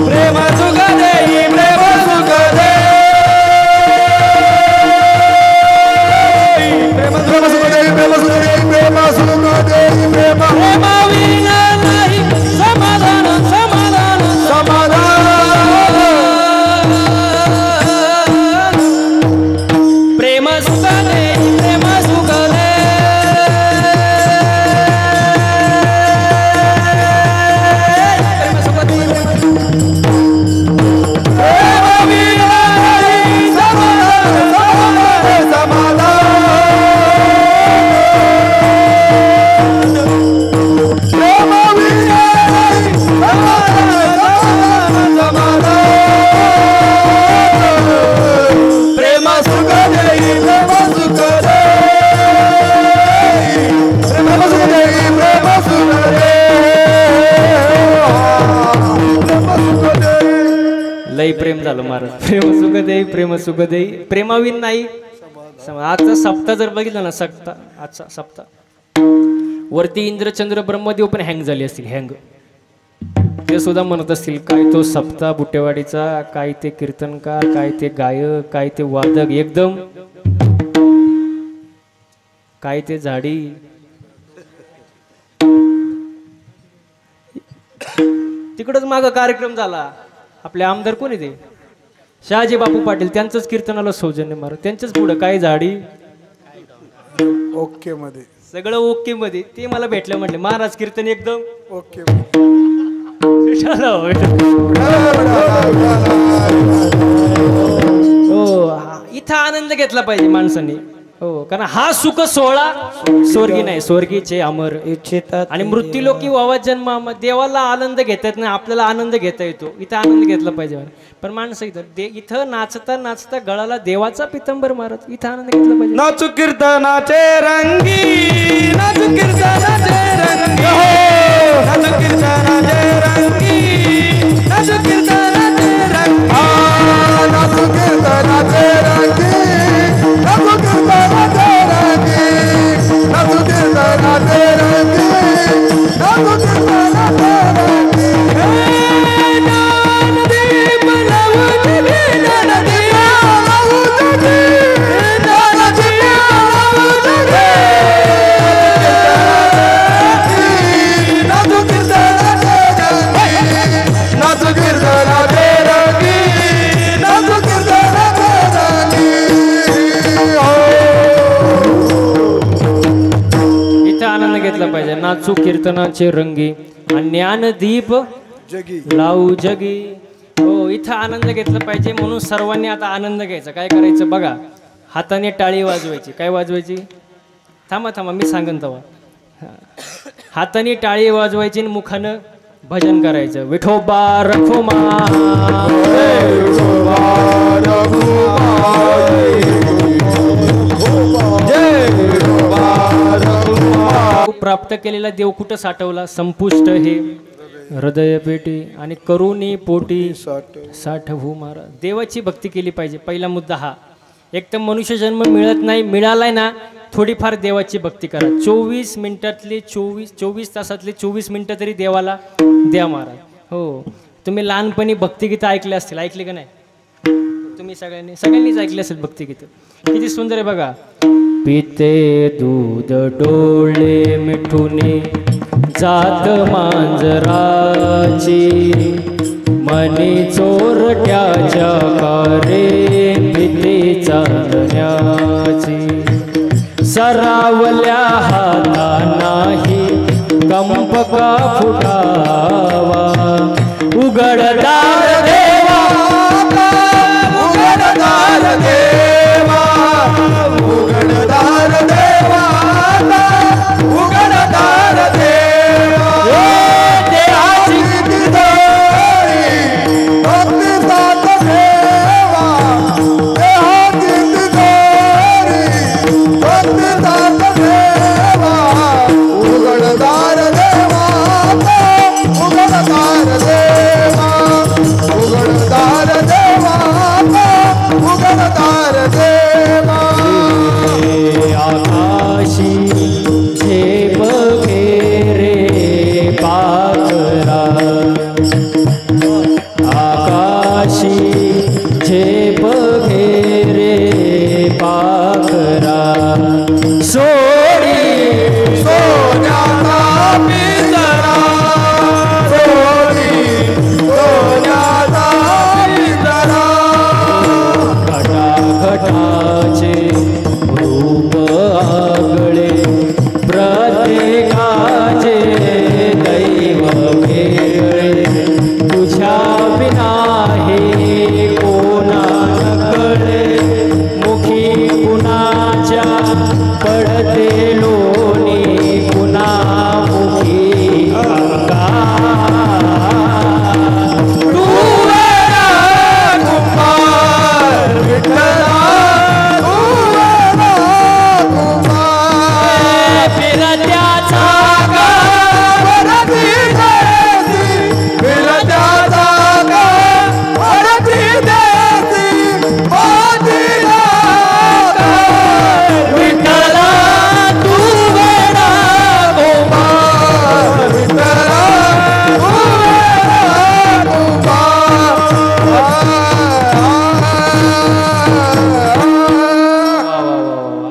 प्रेम सुख देई प्रेम सुख दे. प्रेम सुख देई प्रेम सुख देई प्रेम सुख देई प्रेम विना नाही समाधान समाधान समाधान. प्रेम सुख दे प्रेम सुख दे. प्रेम सुख दे प्रेम विना नाही समाधान समाधान. प्रेम विना नाही समाधान समाधान. प्रेम सुख देई प्रेम सुख देई प्रेम सुख देई प्रेम सुख देई प्रेम सुख देई. लई प्रेम झालं महाराज. प्रेम सुख देई प्रेम सुख देई प्रेमाविन नाही. आजचा सप्ताह जर बघितलं ना आजचा सप्ताह वरती इंद्रचंद्र ब्रह्मदेव पण हँग झाले असतील. हँग ते सुद्धा म्हणत असतील काय तो सप्ताह बुटेवाडीचा. काय ते कीर्तनकार काय ते गायक काय ते वादक एकदम काय ते झाडी तिकडच माग कार्यक्रम झाला. आपले आमदार कोण आहे ते शहाजी बापू पाटील, त्यांचंच कीर्तनाला सौजन्य मार, त्यांच्याच पुढं काय झाडी ओके मध्ये सगळं ओके मध्ये. ते मला भेटलं म्हटले महाराज कीर्तन एकदम ओके हो. इथं आनंद घेतला पाहिजे माणसाने. हो, कारण हा सुख सोहळा स्वर्गी नाही, स्वर्गीचे अमर इच्छितात आणि मृत्यूलोकी वावा जन्म. देवाला आनंद घेता येत नाही, आपल्याला आनंद घेता येतो. इथं आनंद घेतला पाहिजे. पण माणसं इथं नाचता नाचता गळाला देवाचा पितंबर मारत इथं आनंद घेतला पाहिजे. नाचू कीर्तनाचे रंगी, नाचू कीर्तनाचे रंगी, नाचू कीर्तनाचे रंगी, नाचू कीर्तनाचे रंगी, नाचू कीर्तनाचे रंगी, नाचू कीर्तनाचे रंगी, नाचू कीर्तनाचे रंगी, नाचू कीर्तनाचे रंगी. पाहिजे. नाचू कीर्तनाचे रंगी आणि ज्ञानदीप जगी लावू जगी. हो, इथं आनंद घेतला पाहिजे. म्हणून सर्वांनी आता आनंद घ्यायचा. काय करायचं बघा, हाताने टाळी वाजवायची. काय वाजवायची? थांबा थांबा मी सांगन तेव्हा. हाताने टाळी वाजवायची आणि मुखानं भजन करायचं. विठोबा रखुमा, प्राप्त केलेला देव कुठं साठवला? संपुष्ट हे हृदय पेटी आणि करुणी पोटी साठवू महाराज. देवाची भक्ती केली पाहिजे. पहिला मुद्दा हा. एक तर मनुष्य जन्म मिळत नाही, मिळालाय ना थोडीफार देवाची भक्ती करा. 24 मिनिटातले 24 तासातले 24 मिनिटं तरी देवाला द्या महाराज. हो, तुम्ही लहानपणी भक्तिगीतं ऐकले असतील, ऐकले का नाही? तुम्ही सगळ्यांनीच ऐकले असेल भक्तिगीतं. किती सुंदर आहे बघा. पिते दूध डोळे मिठुनी जात मांजराची, मनी चोरट्याच्या कारे पिते चांदण्याची. सरावल्या हाता नाही कंपका फुटावा, उघडदार देवा, उघडदार देवा, उघडदार देवा, उघडदार देवा. देहाची तिजोरी भक्ती साथ देवा, देहाची तिजोरी भक्ती साथ देवा. उघडदार देवा, उघडदार देवा, उघडदार देवा, उघडदार देवा. आकाशी झेप रे पाखरा, आकाशी झेप रे पाखरा. सोडी सोन्याचा पिंजरा, सोडी सोन्याचा पिंजरा. घटाघटाचे रूप आगळे, प्रत्येकाचे दैव वेगळे. तुझ्या विना हे कोणा कळे, मुखी कुणाच्या पडते लोणी, कुणा मुखी अंगा. तू वेडा कुंभार विठ्ठला, तू वेडा कुंभार. फिरत्याचा वरती देसी, फिरत्याचा वरती देसी, पाठीला विठ्ठला तू वेडा कुंभार, विठ्ठला तू वेडा कुंभार.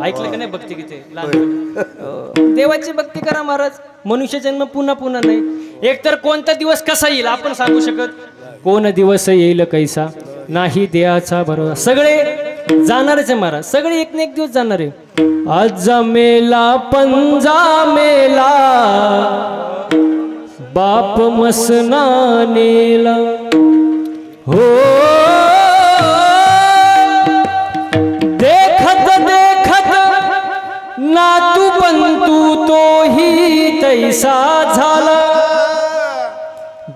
ऐकलं का नाही भक्ती गीते लहान? देवाची भक्ती करा महाराज. मनुष्य जन्म पुन्हा पुन्हा नाही. एकतर कोणता दिवस कसा येईल आपण सांगू शकत. कोण दिवस येईल कैसा नाही देहाचा भरोसा. सगळे जाणारच आहे महाराज. सगळे एक ना एक दिवस जाणार आहे. आज मेला पंजा मेला बाप मसना नेला हो. देखत देखत नातू पंतू तोही तैसा झाला.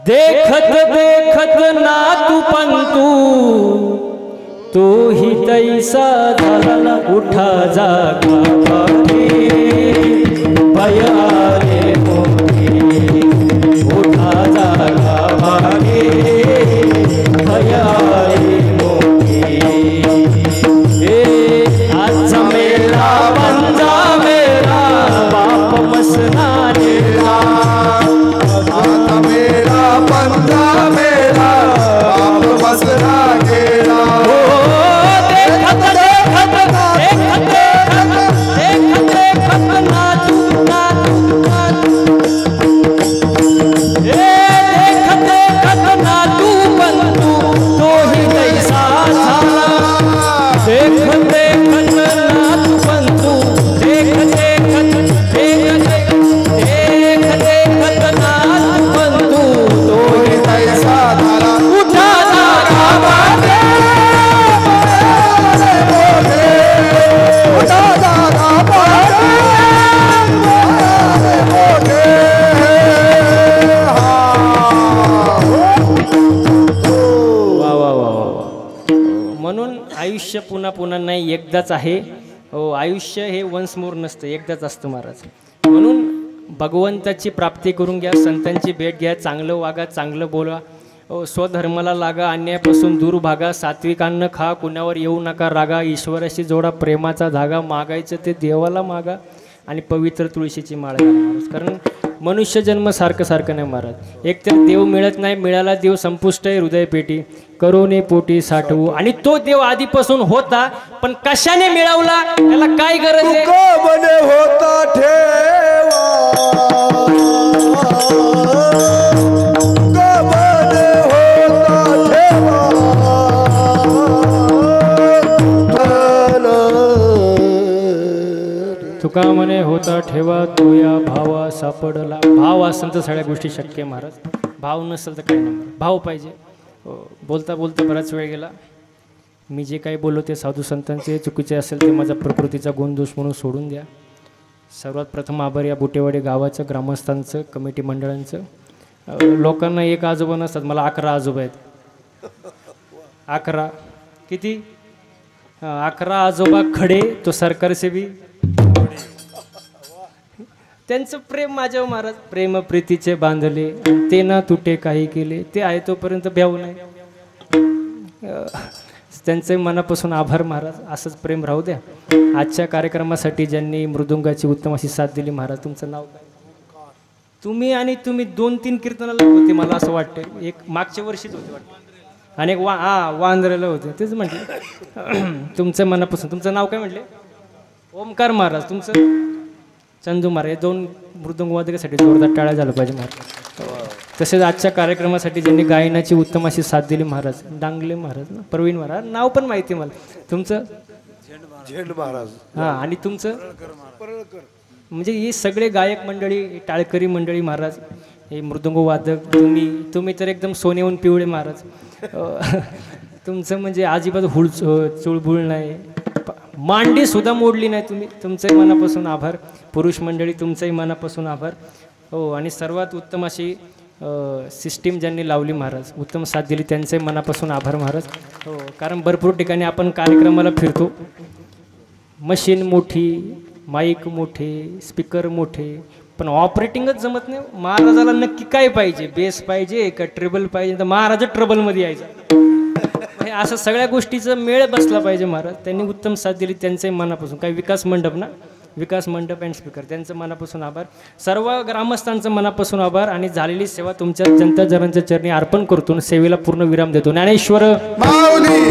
देखत देखत नातू पंतू तोही तैसा झाला. उठा जागा भय आले मोठे. उठा जागा भय आले मोठे. आज मेला पंजा मेला बाप मसना नेला. आता मेरा पंजा मेला बाप मसना गेला. देखत देखत देखत देखत देखत देखत नातू नातू नातू. देखत देखत नातू पंतू तोही तैसा झाला. देखत देखत नातू पंतू देखत देखत देखत देखत देखत नातू पंतू तोही तैसा झाला. उठा जागा बागे. उठा जागा पागे. वा वा वा वा. म्हणून आयुष्य पुन्हा पुन्हा नाही, एकदाच आहे. हो, आयुष्य हे वन्स मोर नसतं, एकदाच असतं महाराज. म्हणून भगवंताची प्राप्ती करून घ्या, संतांची भेट घ्या, चांगलं वागा, चांगलं बोला. स्वधर्माला लागा, अन्यायापासून दूर भागा, सात्विक अन्न खा, कुणावर येऊ नका रागा, ईश्वराशी जोडा प्रेमाचा धागा, मागायचं ते देवाला मागा आणि पवित्र तुळशीची माळ घाला महाराज. कारण मनुष्य जन्म सारखं सारखं नाही महाराज. एक तर देव मिळत नाही, मिळाला देव संपुष्ट आहे हृदयपेटी, करोने पोटी साठवू. आणि तो देव आधीपासून होता, पण कशाने मिळवला त्याला काय गरज आहे. मने होता ठेवा. तुका म्हणे होता ठेवा तो या भावा सापडला. भाव असेल तर सगळ्या गोष्टी शक्य आहे महाराज. भाव नसेल तर काही नाही. भाव पाहिजे. बोलता बोलता बराच वेळ गेला. मी जे काही बोललो ते साधू संतांचे चुकीचे असेल ते माझा प्रकृतीचा गुणदोष म्हणून सोडून द्या. सर्वात प्रथम आभार या बुटेवाडी गावाचं, ग्रामस्थांचं, कमिटी मंडळांचं. लोकांना एक आजोबा नसतात, मला 11 आजोबा आहेत. 11 किती 11 आजोबा खडे तो सरकारसेवी. त्यांचं प्रेम माझ्यावर महाराज, प्रेम प्रीतीचे बांधले ते ना तुटे काही केले, ते आहे तोपर्यंत भ्याऊ नाही. त्यांचे मनापासून आभार महाराज. असंच प्रेम राहू द्या. आजच्या कार्यक्रमासाठी ज्यांनी मृदुंगाची उत्तम अशी साथ दिली महाराज, तुमचं नाव काय. तुम्ही आणि तुम्ही 2-3 कीर्तनाला होते मला असं वाटतं. एक मागच्या वर्षीच होते वाटतं आणि एक वांद्र्याला होते. तेच म्हटले तुमचं मनापासून. तुमचं नाव काय म्हटले. ओमकार महाराज. तुमचं चंदू महाराज. 2 मृदुंगवादकासाठी जोरदार टाळ्या झालं पाहिजे महाराज. तसेच आजच्या कार्यक्रमासाठी ज्यांनी गायनाची उत्तम अशी साथ दिली महाराज, डांगले महाराज ना, प्रवीण महाराज. नाव पण माहिती मला तुमचं. झेंड महाराज. हां, आणि तुमचं म्हणजे हे सगळे गायक मंडळी, टाळकरी मंडळी महाराज, हे मृदुंग वादक, तुम्ही तर एकदम सोन्याहून पिवळे महाराज. तुमचं म्हणजे अजिबात चुळबुळ नाही, मांडी सुद्धा मोडली नाही तुम्ही. तुमचंही मनापासून आभार. पुरुष मंडळी तुमचंही मनापासून आभार. हो, आणि सर्वात उत्तम अशी सिस्टीम ज्यांनी लावली महाराज, उत्तम साथ दिली, त्यांचंही मनापासून आभार महाराज. हो, कारण भरपूर ठिकाणी आपण कार्यक्रमाला फिरतो, मशीन मोठी, माईक मोठे, स्पीकर मोठे, पण ऑपरेटिंगच जमत नाही. महाराजाला नक्की काय पाहिजे. बेस पाहिजे का ट्रेबल पाहिजे. तर महाराज ट्रबलमध्ये यायचं. असं सगळ्या गोष्टीचं मेळ बसला पाहिजे महाराज. त्यांनी उत्तम साथ दिली, त्यांचंही मनापासून. काही विकास मंडप ना, विकास मंडप अँड स्पीकर, त्यांचं मनापासून आभार. सर्व ग्रामस्थांचं मनापासून आभार. आणि झालेली सेवा तुमच्या जनता जनांच्या चरणी अर्पण करतो. सेवेला पूर्ण विराम देतो. ज्ञानेश्वर माऊली.